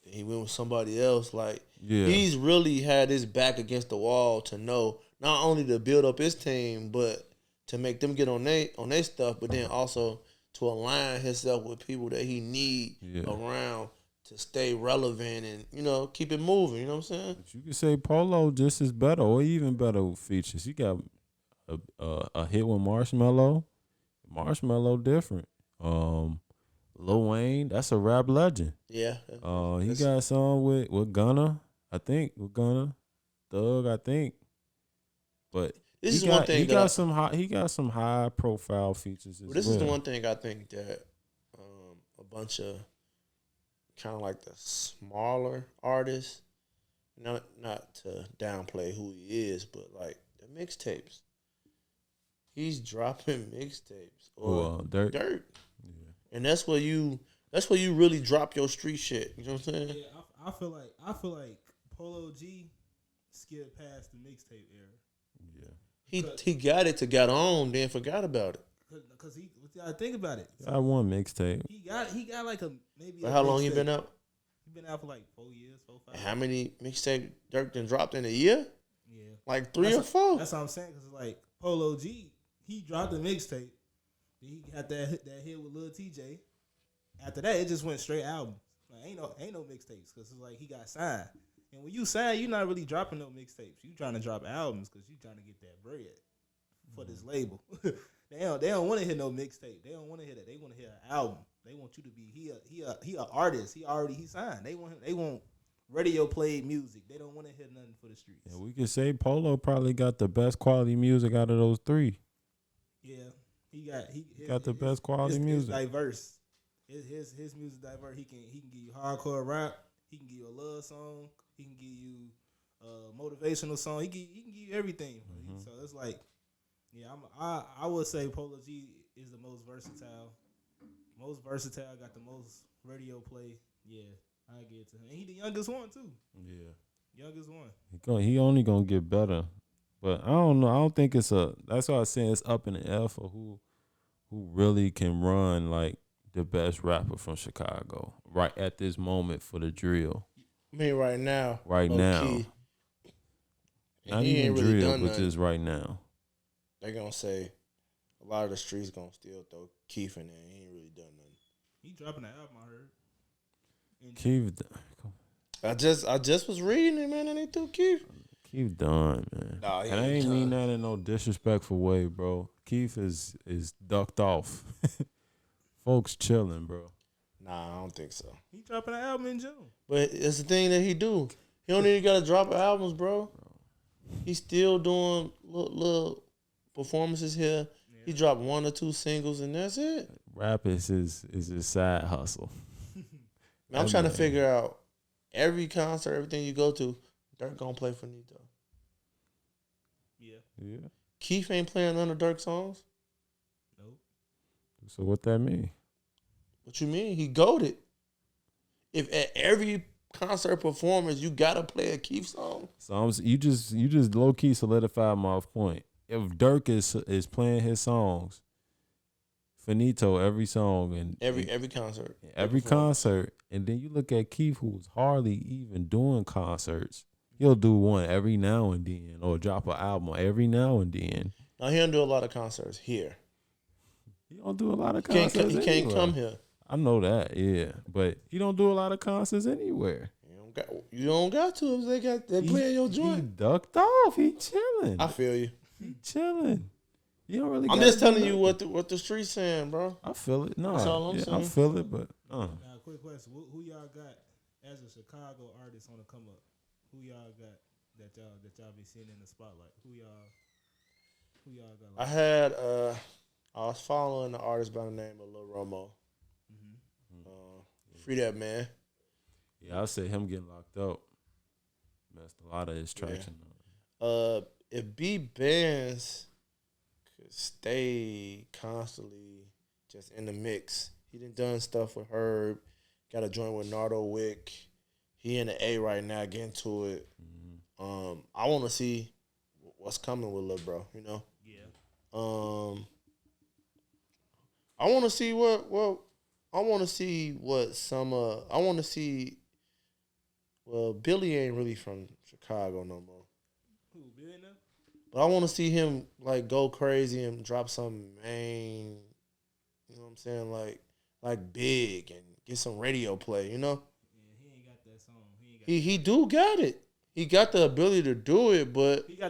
Then he went with somebody else. Like Yeah. he's really had his back against the wall to know not only to build up his team, but to make them get on their stuff, but then also to align himself with people that he need around to stay relevant and, keep it moving. You know what I'm saying? But you could say Polo just as better or even better with features. He got a hit with Marshmello. Marshmello different. Lil Wayne, that's a rap legend. Yeah. He got some with Gunna, I think. With Gunna. Thug, I think. But This is one thing he got some high profile features as this well. is the one thing I think that a bunch of kind of like the smaller artists, not to downplay who he is, but like the mixtapes. He's dropping mixtapes or Dirk. Dirt. Yeah. And that's where you really drop your street shit. You know what I'm saying? Yeah, I feel like Polo G skipped past the mixtape era. Yeah. He got it to get on, then forgot about it. Cause he think about it. I one mixtape. He got like maybe. But how long he been out? He been out for like 4 years, 4, 5. How many mixtape Dirk done dropped in a year? Yeah, Like 3 or 4. That's what I'm saying. Cause it's like Polo G, he dropped the mixtape. He got that hit with Lil TJ. After that, it just went straight albums. Like ain't no mixtapes because it's like he got signed. And when you sign, you're not really dropping no mixtapes. You trying to drop albums because you trying to get that bread for this label. They don't want to hear no mixtape. They don't want to hear that. They want to hear an album. They want you to be he a artist. He signed. They want radio played music. They don't want to hear nothing for the streets. Yeah, we could say Polo probably got the best quality music out of those 3. Yeah. He got the best quality music. It's diverse. His music diverse. He can give you hardcore rap. He can give you a love song. He can give you a motivational song. He can give you everything. So it's like, yeah, I would say Polo G is the most versatile. Got the most radio play. Yeah, I get it to him. And he the youngest one too. Yeah. Youngest one. He only gonna get better. But I don't know. I don't think it's that's why I say it's up in the air for who really can run like the best rapper from Chicago right at this moment for the drill. I mean, right now. Right now. Key. Not he even ain't really drill, done but nothing. just right now. They gonna say a lot of the streets gonna still throw Keith in there. He ain't really done nothing. He dropping an album, I heard. Keith, I just was reading it, man, and they threw Keith. Keith done, man. Nah, he and I ain't ain't mean done. that in no disrespectful way, bro. Keith is ducked off. Folks chilling, bro. Nah, I don't think so. He dropping an album in June. But it's the thing that he do. He don't even gotta drop albums, bro. He's still doing little performances here. Yeah. He dropped 1 or 2 singles, and that's it. Rap is his side hustle. Man, I'm trying to figure out every concert, everything you go to, Dirk gonna play for Nito. Yeah. Keith ain't playing none of Dirk songs. Nope. So what that mean? What you mean? He goated. If at every concert performance you gotta play a Keith song. So you just low key solidified my point. If Dirk is playing his songs, finito every song and every concert. Every concert. And then you look at Keith, who's hardly even doing concerts. He'll do one every now and then or drop an album every now and then. Now he don't do a lot of concerts here. He don't do a lot of concerts. He can't come here. I know that, yeah. But he don't do a lot of concerts anywhere. You don't got to if they playing your joint. He ducked off. He chilling. I feel you. He chilling. You don't really. I'm just telling you what the streets saying, bro. I feel it. No, that's all I'm saying. I feel it, but Now, quick question: who y'all got as a Chicago artist on the come up? Who y'all got that y'all be seeing in the spotlight? Who y'all got? Like? I was following the artist by the name of Lil Romo. Free that man. Yeah, I say him getting locked up messed a lot of his traction. Yeah. If B Benz could stay constantly just in the mix, he done stuff with Herb, got a joint with Nardo Wick. He in the A right now, getting to it. Mm-hmm. I want to see what's coming with Lil Bro. You know. Yeah. I want to see what some. I want to see. Well, Billy ain't really from Chicago no more. Who, Billy now? But I want to see him like go crazy and drop some main. You know what I'm saying? Like big and get some radio play. You know. Yeah, he ain't got that song. He do got it. He got the ability to do it, but he ain't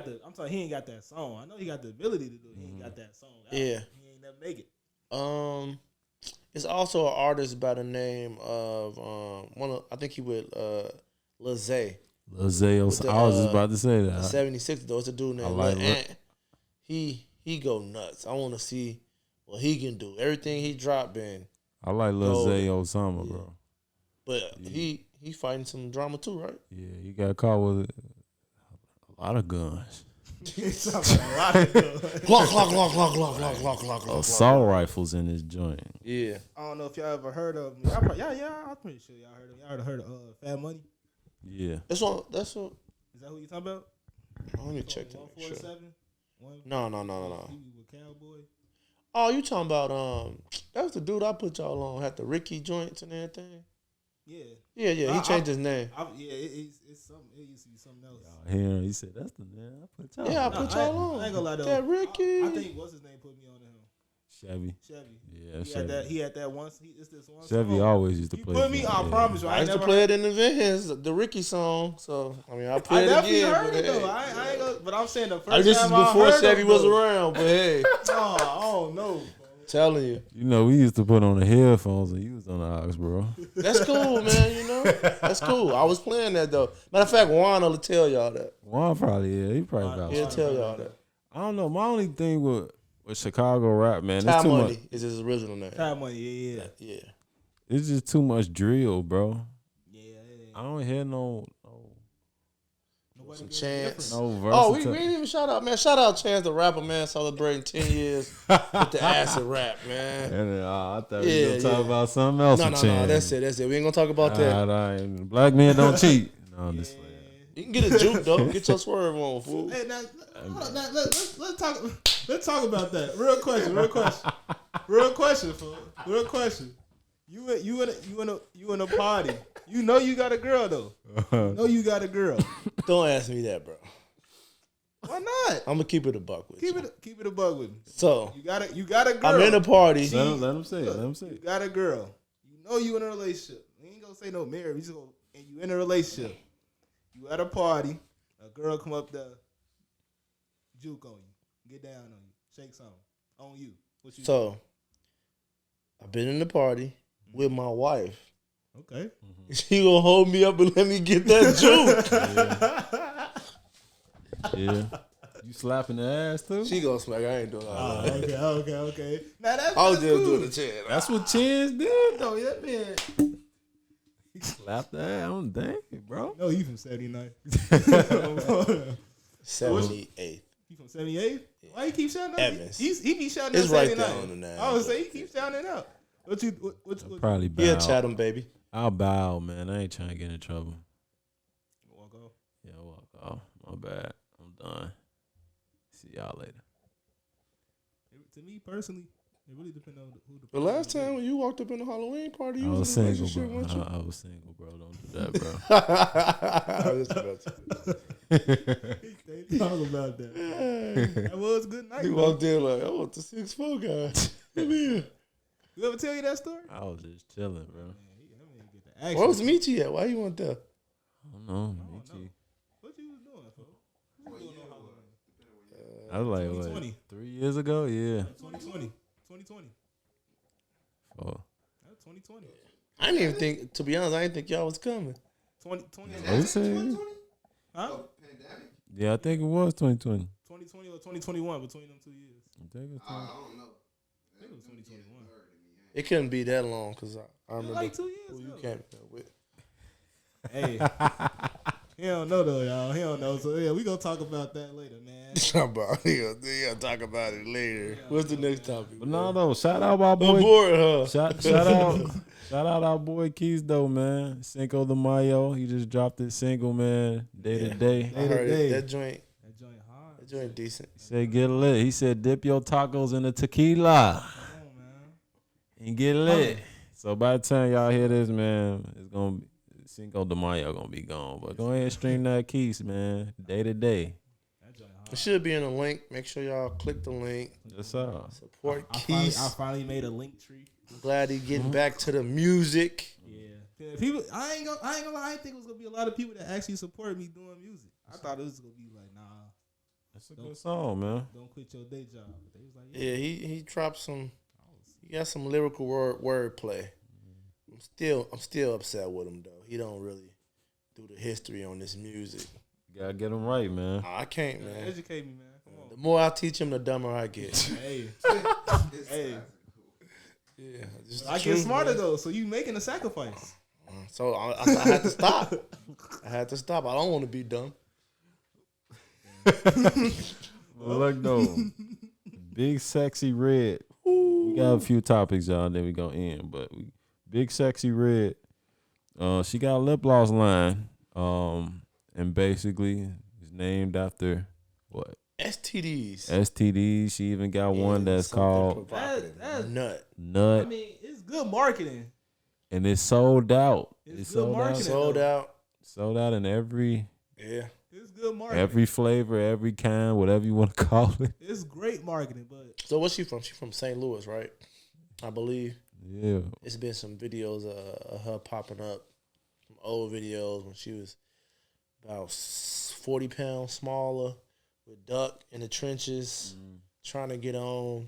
got that song. I know he got the ability to do it. He ain't got that song. Yeah. He ain't never make it. It's also an artist by the name of I think he with Lil Zay. Lil Zay, I was just about to say that. 76 though. It's a dude named like Lil Ant. He go nuts. I want to see what he can do. Everything he dropped in. I like Lil Zay Osama, bro. But he fighting some drama too, right? Yeah, he got caught with a lot of guns. Assault rifles in his joint. Yeah. I don't know if y'all ever heard of him. I'm pretty sure y'all heard of him. Y'all heard of Fat Money? Yeah. That's what. Is that who you talking about? Let me check that. 147? No. He with Cowboy. Oh, you talking about that was the dude I put y'all on, had the Ricky joints and everything. Yeah. Yeah. He changed his name. It's something. It used to be something else. He said that's the man I put y'all. Yeah, on. I put y'all on. I ain't gonna lie though. That Ricky. I think what's his name put me on to him. Chevy. Yeah, Chevy. He had that once. It's this one. Chevy song. always used to play. Put me. I promise you. I used to play it in the Vans, the Ricky song. So I mean, I played it definitely again. heard but it though. hey. I ain't gonna, but I'm saying the first This is time I before heard Chevy him, was though. around, but hey, I don't know. telling you, You know, we used to put on the headphones and you was on the aux, bro. that's cool, man. You know, that's cool. I was playing that though. Matter of fact, Juan will tell y'all that. Juan probably, he probably about. He'll tell y'all that. I don't know. My only thing with with Chicago rap, man, Ty it's too Money much. is his original name. Time money, yeah. Yeah. It's just too much drill, bro. Yeah, I don't hear no Nobody Some gets Chance. different. no Oh, we versatile. didn't even shout out, man. Shout out Chance the Rapper, man, celebrating 10 years with the acid rap, man. And, I thought Yeah, we were gonna talk yeah. about something else. No, with no, Chance. that's it. That's it. We ain't gonna talk about that. Black men don't cheat. No, I'm just playing. You can get a juke though. Get your swerve on, fool. Hey, now, hold on, now let's talk about that. Real question, fool. Real question. You in a party. You know you got a girl though. You know you got a girl. Don't ask me that, bro. Why not? I'm gonna keep it a buck with you. Keep it a bug with me. So You got a girl. I'm in a party. Let him say it. Look, Let him say You it. got a girl. You know you in a relationship. We ain't gonna say no marriage. We just gonna, and you in a relationship. You at a party. A girl come up there, juke on you, get down on you, shake something on you. What you So I've been in the party with my wife. okay? She gonna hold me up and let me get that juke. Yeah. You slapping the ass too? She gonna smack. I ain't doing all that. Okay. Now that's I was just cool. doing the chin. That's what Chance did though. That man. He slapped the ass. I'm dang, bro. No, you from 79. 78. You from 78? Why you keep shouting out? Evans. He be shouting out It's right 79. there on the name. I was say he keeps shouting it out. What Probably bow. Yeah, Chatham, baby. I'll bow, man. I ain't trying to get in trouble. walk off? Yeah, walk off. My bad. I'm done. See y'all later. To me personally, it really depends on who the The last time when you walked up in the Halloween party, I you was was in a single, relationship, bro. weren't you? I was single, bro. Don't do that, bro. I was just about to. They talk about that. That was a good night. He though. walked in like, I want the 6'4" guy. Come here. You ever tell you that story? I was just chilling, bro. That man get the action. Where was Michi at? Why you want that? I don't know. Me know. too. What you was doing, folks? What you doing on Halloween? I was like, 2020. what? 3 years ago? Yeah. 2020. 2020. Oh. That's 2020. I didn't even think, to be honest, I didn't think y'all was coming. 2020. What you say? Huh? Pandemic? Yeah, I think it was 2020. 2020 or 2021 between them 2 years. I think it was I don't know. I think it was 2021. It couldn't be that long because I It was remember like 2 who years you ago. came with. Hey. He don't know though, y'all. He don't know. So yeah, we gonna talk about that later, man. You gotta talk about it later. What's the next topic? But no, though. Shout out my I'm boy. bored, huh? Shout out our boy Keys though, man. Cinco de Mayo. He just dropped his single, man. Day to day. I heard Day. it. That joint That joint hard. decent. He said get lit. He said dip your tacos in the tequila Come on, man. and get lit. So by the time y'all hear this, man, it's gonna be Cinco de Mayo gonna be gone. But go ahead and stream that Keys, man. Day to day. That joint hard. It should be in the link. Make sure y'all click the link. That's all. Support I Keys. finally made a link tree. I'm glad he getting back to the music. Yeah. People, I ain't gonna lie. I didn't think it was gonna be a lot of people that actually support me doing music. I thought it was gonna be like, nah, That's a good song, man. don't quit your day job. But they was like, Yeah, he dropped some. He got some lyrical word play. I'm still upset with him though. He don't really do the history on this music. You gotta get him right, man. I can't, man. educate me, man. Come The on. more I teach him, the dumber I get. Hey, hey. Yeah, just I the get truth, smarter man. though. So you making a sacrifice. So I had to stop. I had to stop. I don't want to be dumb. Well, look though, Big Sexy Red. We got a few topics, y'all. Then we gonna end, but Big Sexy Red. She got a lip gloss line. And basically it's named after what? STDs. STDs. She even got one that's Something called provocative. That- Nut. I Nut, mean, it's good marketing. and it's sold out. It's good sold marketing. out. Sold out. Sold out in every Yeah. It's good marketing. every flavor, every kind, whatever you want to call it. It's great marketing, but So what's she from? She from St. Louis, right? I believe. Yeah. It's been some videos of her popping up, some old videos when she was about 40 pounds smaller with Duck in the trenches, trying to get on.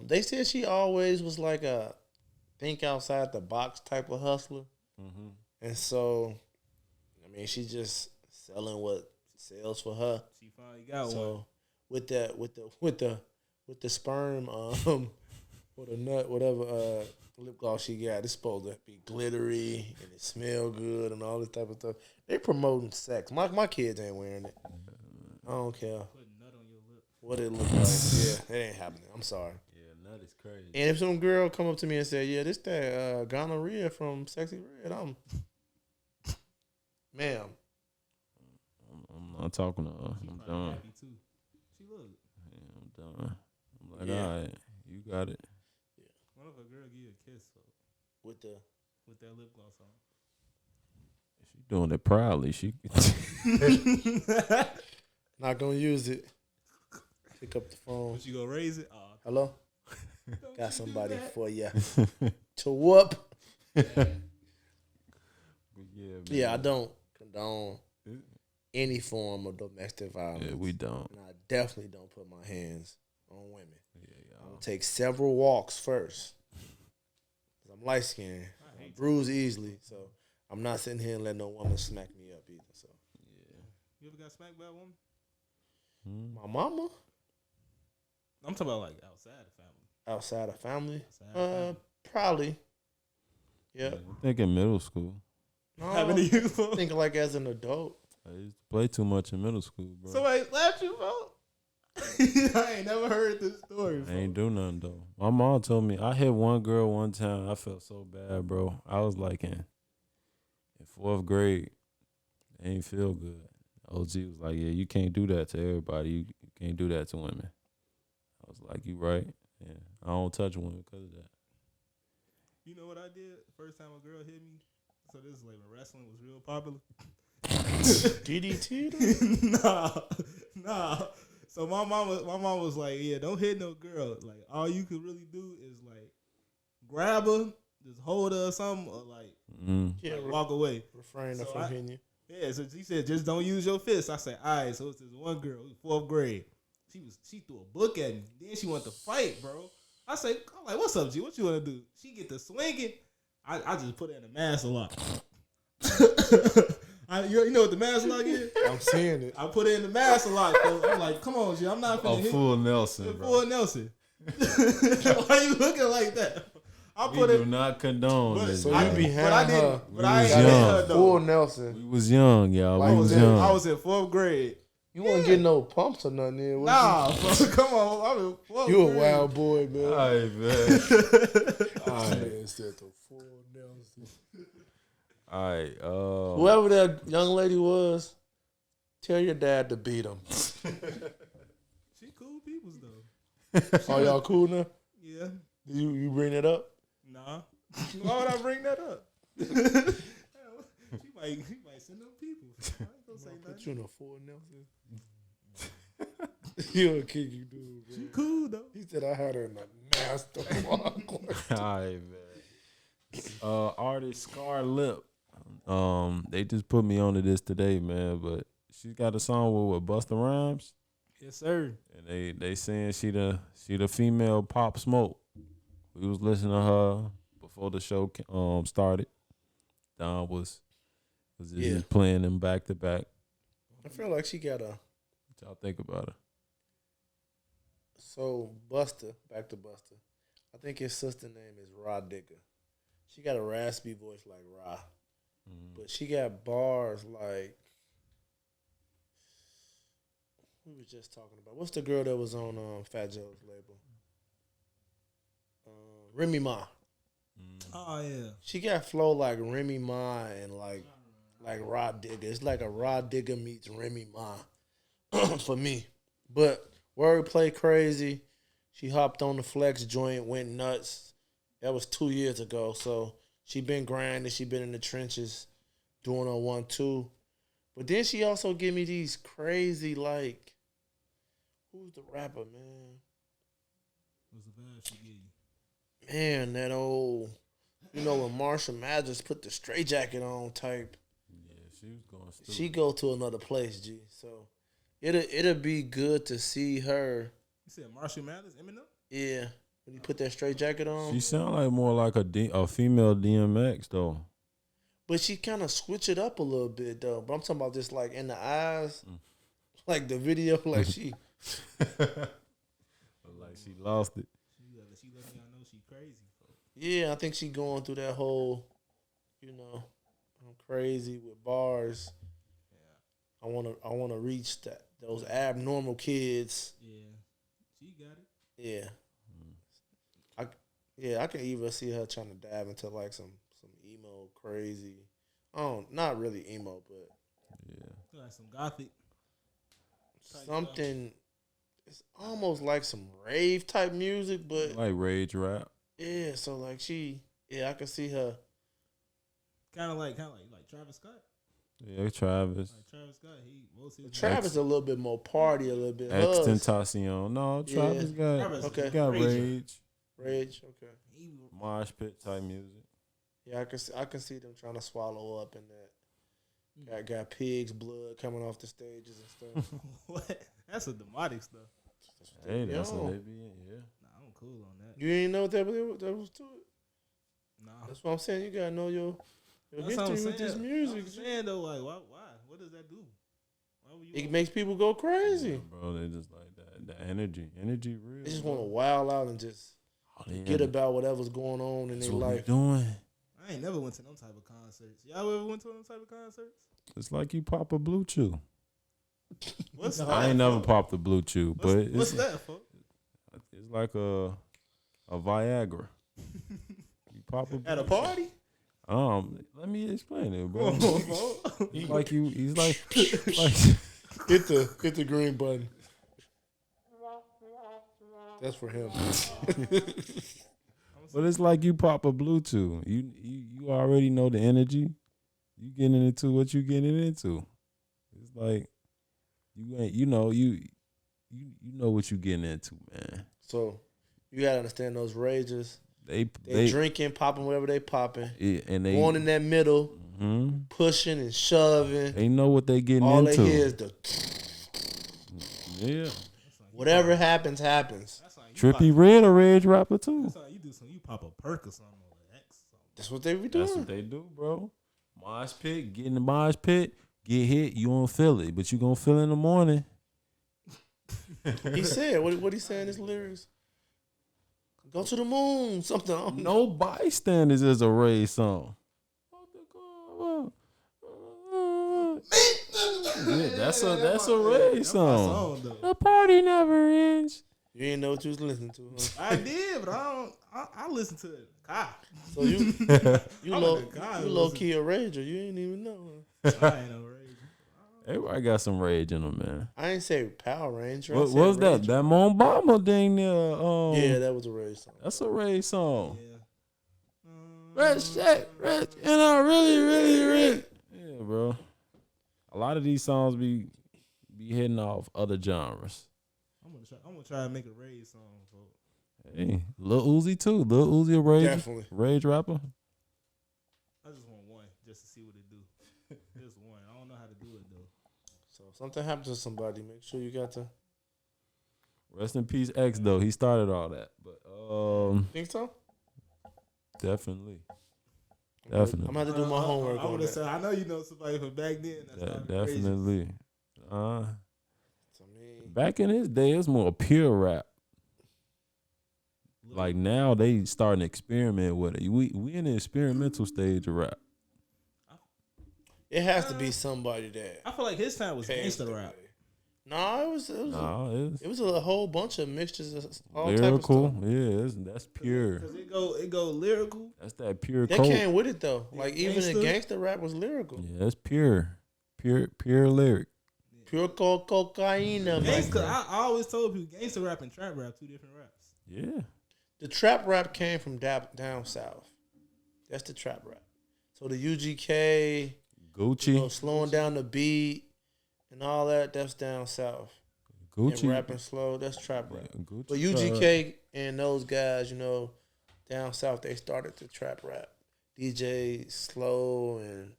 They said she always was like a think outside the box type of hustler. Mm-hmm. And so, I mean, she's just selling what sells for her. she finally got one. So with the with the sperm, or the nut, whatever lip gloss she got. It's supposed to be glittery and it smell good and all this type of stuff. They promoting sex. My kids ain't wearing it. I don't care Put nut on your lip. what it look like. Yeah, it ain't happening. I'm sorry. Yeah, nut is crazy. And if some girl come up to me and say, "Yeah, this that gonorrhea from Sexy Red," ma'am. I'm not talking to her. I'm Probably done. happy too. She look. Yeah, I'm done. I'm like, Yeah. all right, you got it. What if a girl give you a kiss With the with that lip gloss on? She doing it proudly. She not gonna use it. Pick up the phone. But you gonna raise it? Hello, Don't got you somebody do that. for you to whoop. yeah, man. Yeah, I don't condone any form of domestic violence. Yeah, we don't. And I definitely don't put my hands on women. Yeah, I'm y'all. gonna take several walks first. 'Cause I'm light skinned. I I hate bruise easily, so I'm not sitting here and letting no woman smack me up either. So You ever got smacked by a woman? Hmm? my mama I'm talking about like outside the family. outside of family, Outside the family. probably. Yeah. I think in middle school. No, Happened to you, I bro? think like as an adult. I used to play too much in middle school, bro. Somebody slapped you, bro? I ain't never heard this story, I bro. ain't do nothing though. My mom told me I hit one girl one time. I felt so bad, bro. I was like in 4th grade. It ain't feel good. OG was like, "Yeah, you can't do that to everybody. You can't do that to women." I was like, "You right? Yeah, I don't touch women because of that." You know what I did? First time a girl hit me. So this is like when wrestling was real popular. DDT. Nah. So my mom was like, yeah, don't hit no girl. Like all you could really do is like grab her, just hold her or something, or like, Yeah, like walk away. refrain So from I- hitting you. Yeah, so she said, just don't use your fist. I said, all right. So it's this one girl, 4th grade. She threw a book at me. Then she wanted to fight, bro. I'm like, what's up, G? What you want to do? She get to swinging. I just put her in a mask lock. You know what the mask lock is? I'm seeing it. I put her in the mask lock. So I'm like, come on, G. I'm not finna hit full Nelson, you. bro. Full Nelson. Why you looking like that? I We put do it. not condone But, this. So I, you bro. behind but I didn't. her. But I ain't was hit young. her though. Full Nelson. We was young, y'all. I We was was young. I was in 4th grade. You wouldn't get no pumps or nothing. There, would Nah, bro, come on. I'm in 4th you? You a grade. wild boy, man. All right, man. All right. Man said the full Nelson. All right. Whoever that young lady was, tell your dad to beat him. She cool peoples though. Are y'all cool now? Yeah. You bring it up? Nah. Why would I bring that up? she might send them people. I ain't gonna say Put nothing. you in a full Nelson. You a kick you dude, She man. cool though. He said I had her in a master lock. All right, man. Artist Scar Lip. They just put me onto this today, man. But she got a song with Busta Rhymes, Yes, sir. and they saying she the female Pop Smoke. We was listening to her before the show started. Don was just playing them back to back. I feel like she got a What y'all think about her? so Buster, back to Buster. I think his sister name is Rah Digger. She got a raspy voice like Rah. But she got bars like we was just talking about. What's the girl that was on Fat Joe's label? Remy Ma. Oh yeah. She got flow like Remy Ma and like Rah Digger. It's like a Rah Digger meets Remy Ma for me. But wordplay crazy. She hopped on the Flex joint, went nuts. That was 2 years ago. So she been grinding. She been in the trenches doing her 1-2. But then she also give me these crazy like, who's the rapper, man? What's the vibe she give you? Man, that old, you know, when Marsha Mathers put the straight jacket on type. Yeah, she was going stupid. She go to another place, G. So it'll be good to see her. You said Marshall Mathers, Eminem? Yeah, when you put that straight jacket on. She sound like more like a female DMX though. But she kind of switch it up a little bit though. But I'm talking about just like in the eyes, like the video, like she. Like she lost it. She letting y'all know she crazy. Yeah, I think she going through that whole, I'm crazy with bars. I wanna reach those abnormal kids. Yeah, she got it. Yeah. I can even see her trying to dive into like some emo crazy. Not really emo, but Yeah. Like some gothic. something. It's almost like some rave type music, but Like rage rap. yeah. So like I can see her. Kind of like Travis Scott. Yeah, Travis. Like Travis Scott, most of his Travis a little bit more party, a little bit. X Hus. Tentacion. No, Travis got Travis Okay. he got Rage. rage. Rage. Okay. Mosh pit type music. Yeah, I can see them trying to swallow up in that. Got pig's blood coming off the stages and stuff. What? That's a demonic stuff. Hey, that's Yo. what they be in, yeah. Nah, I'm cool on that. You ain't know what that was to it. Nah, That's what I'm saying. You gotta know your that's what I'm history with this saying. music. I'm saying though, like, why? What does that do? Why would you? It makes people go crazy. Bro, they just like that. The energy real. They just bro. want to wild out and just Oh, they forget had- about whatever's going on in That's their what we life. doing. I ain't never went to them type of concerts. Y'all ever went to them type of concerts? It's like you pop a blue chew. What's No, that? I ain't never for? popped a blue chew, What's, but what's it's that for? it's like a Viagra. You pop a At a party? Let me explain it, bro. Oh, He's like like Hit the green button. That's for him. but it's like you pop a Bluetooth. You already know the energy. You getting into what you getting into. It's like you know what you getting into, man. So you gotta understand those rages. They They drinking, popping whatever they popping. yeah, and they Going in that middle, mhm. pushing and shoving. They know what they getting All into. they hear is the Yeah, whatever happens, happens. That's like you Trippy pop, Red a rage rapper too. that's like you do something. You pop a perk or something or X. Something. That's what they be doing. That's what they do, bro. Mosh pit, get in the mosh pit, get hit. You don't feel it, but you gonna feel it in the morning. He said, what he saying in his lyrics? Go to the moon, something. I don't know. No bystanders is a rage song. Yeah, that's a rage That's my song. song though. The party never ends. You didn't know what you was listening to, huh? I did, but I don't. I listen to it. God, So you I'm low, in the guy you who low listen- key a rager. You ain't even know. I ain't no rage. Everybody got some rage in them, man. I ain't say Power Ranger. I What said was that? Ranger. That Mombama thing there. Yeah, that was a rage song. That's a rage song. Yeah. Rich, rich, and I really rich. Yeah, bro. A lot of these songs be hitting off other genres. I'm gonna try to make a rage song, folks. Hey, Lil Uzi too. Lil Uzi a rage, Definitely. rage rapper. I just want one, just to see what it do. Just one. I don't know how to do it though. So if something happens to somebody, make sure you got to. Rest in peace, X though. He started all that, but Think so? definitely, I'm gonna have to do my homework I'm on gonna that. say I know you know somebody from back then. That's definitely. To me, Back in his day, it's more pure rap. Like now, they starting to experiment with it. We in the experimental stage of rap. it has to be somebody that. I feel like his time was paved gangster the rap. way. No, No, it was a whole bunch of mixtures of all lyrical. type of stuff. Yeah, that's pure. Cause it go lyrical. That's that pure That coke. came with it though. Yeah, Like even gangsta. the gangster rap was lyrical. Yeah, that's pure lyric. Pure cocaine. Gangster. I always told people gangster rap and trap rap 2 different raps. Yeah, The trap rap came from down south. That's the trap rap. So the UGK, Gucci, slowing down the beat and all that, that's down south. Gucci, And rapping slow, that's trap rap. Yeah, Gucci. But UGK and those guys, down south, they started the trap rap. DJ Slow and,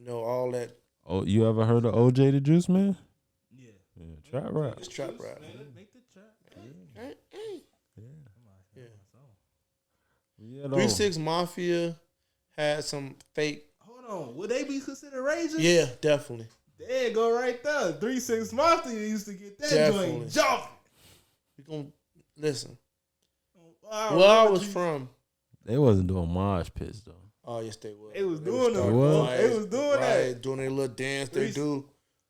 all that. Oh, you ever heard of OJ the Juice Man? Yeah. Yeah, trap rap. It's trap rap. Make the trap. Yeah. Yeah, though. 3-6 Mafia had some fake. Hold on. Would they be considered rages? Yeah, definitely. There you go right there. 3-6 Mafia used to get that Definitely. joint jumping. We gonna listen. Wow, Where I Robert was G. from. They wasn't doing mosh pits though. Oh yes, they were. They was doing starting them, bro. fights, They was doing that. doing their little dance. They Reese, do.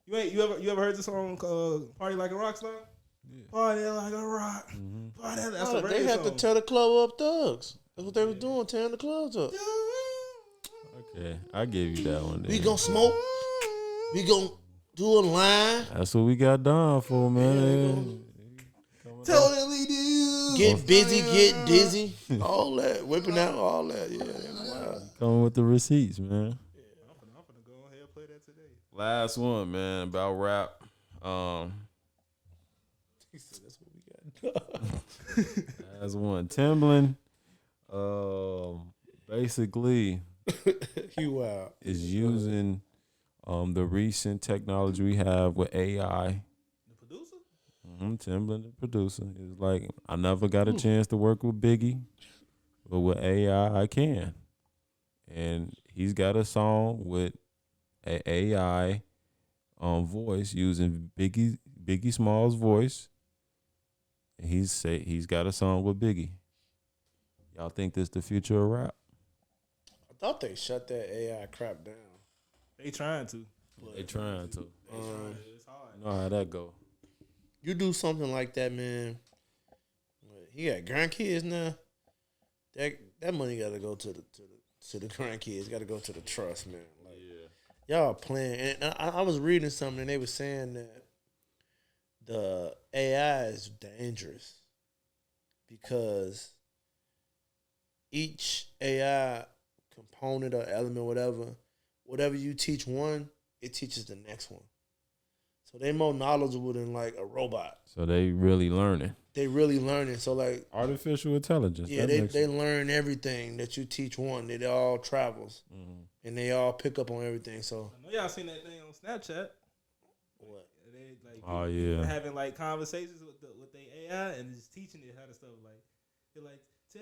You ever heard the song "Party Like a Rock Star"? Yeah. Party like a rock. Mm-hmm. Party, that's No, a they reggae had to song. tear the club up, thugs. That's what they was doing, tearing the clubs up. Okay, I give you that one. We Then. gonna smoke. We gonna do a line. That's what we got done for, man. Totally do. Get busy, get dizzy. All that. Whipping out all that. Yeah. Wow. Coming with the receipts, man. I'm finna go ahead and play that today. Last one, man, about rap. That's what we got. Last one, Timbaland. Basically You wild. is using the recent technology we have with AI. The producer? Timbaland, the producer, is like, I never got a chance to work with Biggie, but with AI, I can. And he's got a song with an AI voice using Biggie Small's voice. And he's got a song with Biggie. Y'all think this the future of rap? I thought they shut that AI crap down. They trying to. They trying to. It's hard. You know how that go. You do something like that, man. He got grandkids now. That money got to go to the grandkids. Got to go to the trust, man. Like, y'all playing. And I was reading something, and they were saying that the AI is dangerous because each AI component or element, whatever you teach one, it teaches the next one. So they more knowledgeable than like a robot. So they really learning. They really learning. So like, Artificial intelligence. yeah, that they makes learn everything that you teach one. It all travels, and they all pick up on everything. So I know y'all seen that thing on Snapchat. what? They like Oh, yeah. having like conversations with the AI and just teaching it how to stuff like they're like tell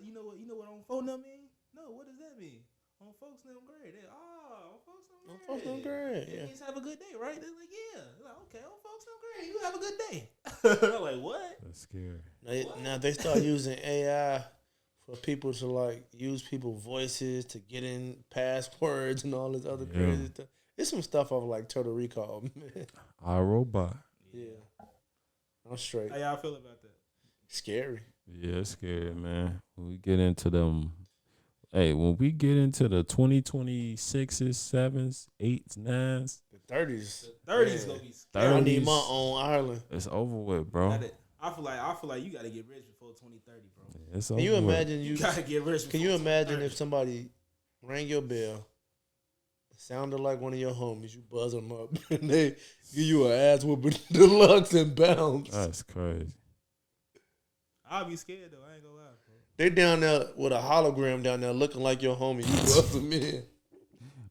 you know what on phone number mean? No, what does that mean? On folks them great. They on folks them On great. folks them great, They yeah. just have a good day, right? They're like, yeah. They're like, okay, on folks them great. You have a good day. I'm like, what? That's scary. Now they start using AI for people to like use people's voices to get in passwords and all this other crazy stuff. It's some stuff off like Total Recall, man. iRobot. Yeah, I'm straight. How y'all feel about that? Scary. Yeah, it's scary, man. When we get into them, when we get into the 2026s, 7s, 8s, 9s, The 30s. 30s gonna be scary. I need 30s, my own Ireland. it's over with, bro. I feel like you gotta get rich before 2030, bro. It's over Can you with. imagine You gotta get rich. Can you before imagine 2030. if somebody rang your bell, sounded like one of your homies, you buzz them up, and they give you an ass whooping deluxe and bounce? That's crazy. I'll be scared though. I ain't gonna lie, bro. They down there with a hologram down there looking like your homie. You buzz them in.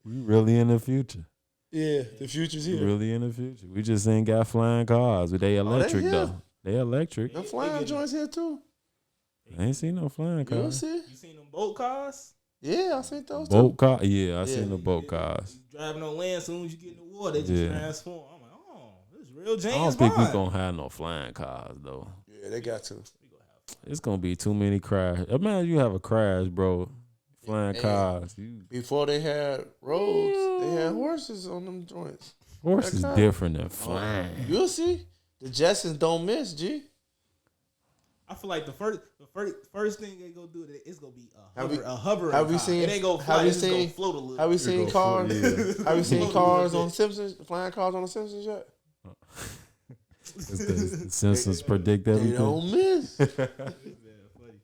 We really in the future. Yeah, the future's We here. really in the future. We just ain't got flying cars, but they electric here. though. They electric. The flying joints here too. I ain't seen no flying You cars. see? You seen them boat cars? Yeah, I seen those Boat too. car? Yeah, I Yeah. seen the boat cars. You driving on land, as soon as you get in the water, they just Yeah. transform. I'm like, oh, this is real I James don't think we Bond. gonna have no flying cars though. Yeah, they got to. It's gonna be too many crash. Imagine you have a crash, bro. Flying Yeah. cars. You, Before they had roads, they had horses on them joints. horse is car. different than flying. You'll see. The Jetsons don't miss, G. I feel like the first thing they gonna do, it's gonna be Have we- a hovering have we car. seen- It ain't gonna have fly. we It's just gonna seen- float a little. Have we seen go cars? for it, Have we seen Float a cars little on bit. Simpsons? Flying cars on the Simpsons yet? It's 'cause the Simpsons predict They everything. don't miss. Yeah, funny.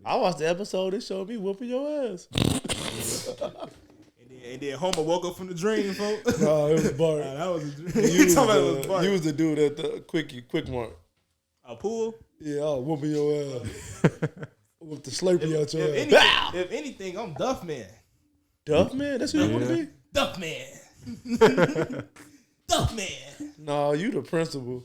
I watched the episode. It showed me whooping your ass. And then Homer woke up from the dream, folks. No, it was Bart. Nah, that was a dream. You was, Talking about it was Bart. you was the dude at the quick mark. A pool. Yeah, I was whooping your ass. With the Slurpee out your If ass. anything, Bow! if anything, I'm Duff Man. Duff man, that's who you want to Yeah. be? Duff Man. Duff Man. No, you the principal.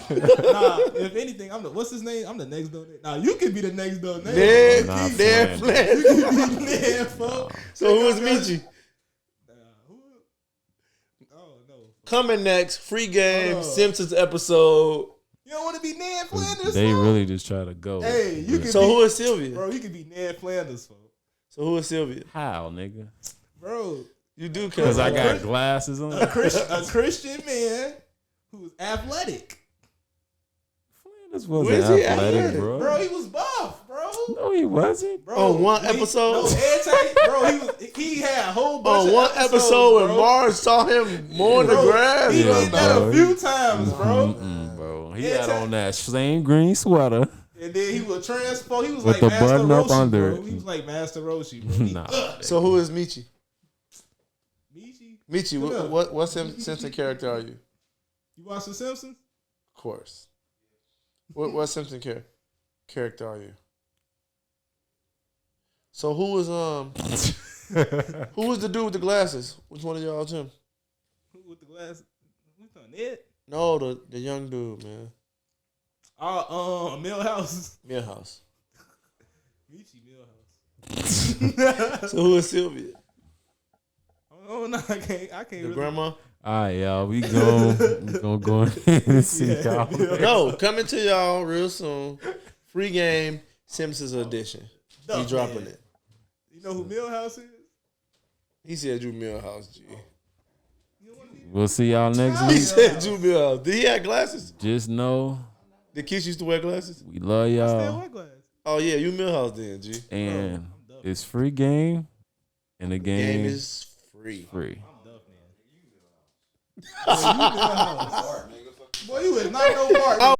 Nah, if anything, I'm the what's his name? I'm the next door. Nah, you could be the next door. Ned, Nah, Ned Flynn. Flynn. Yeah, folks. So who was Michi? Who? Oh no. Coming next, free game, Oh. Simpsons episode. You don't want to be Ned Flanders. They bro? really just try to go. Hey, you can So be, who is Sylvia? bro. You can be Ned Flanders, folks. So who is Sylvia? How, nigga? Bro. You do Because I got Chris- glasses on. A Christian man who's athletic. Flanders Where's wasn't he athletic, athletic? bro. Bro, he was buff, bro. No, he wasn't. Bro, On one he- episode? No, every time, bro, he had a whole bunch On of one episodes, episode when bro. Mars saw him mowing the Bro, grass. He Yeah, did that bro. a few times, bro. Bro, he Yeah, had tell- on that same green sweater. And then he was transpo. He was With like the Master button up Roshi, under bro. it. He was like Master Roshi, bro. Nah. So who is Michi? Michi, Michi, Look up. what Simpson character are you? you watch The Simpsons? Of course. What Simpson character are you? So who was the dude with the glasses? Which one of y'all is him? Who with the glasses? Who's on Ned? No, the young dude, man. Millhouse. Millhouse. Michi Millhouse. So who is Sylvia? Oh no, I can't The really. grandma? All right, y'all. We gonna go ahead and see y'all. No, coming to y'all real soon. Free game, Simpsons edition. He Duck dropping Man. it. You know who Millhouse is? He said Drew Millhouse, G. You don't wanna be- We'll see y'all next He week. said Drew Millhouse. Did he have glasses? Just know The kids used to wear glasses? we love Still y'all, wear glasses. Oh, yeah, you Millhouse then, G. and I'm Duff. it's free game, and the Game game is free. free. I'm Duff, man. Boy, you Millhouse. Boy, you is not no Mark. Oh,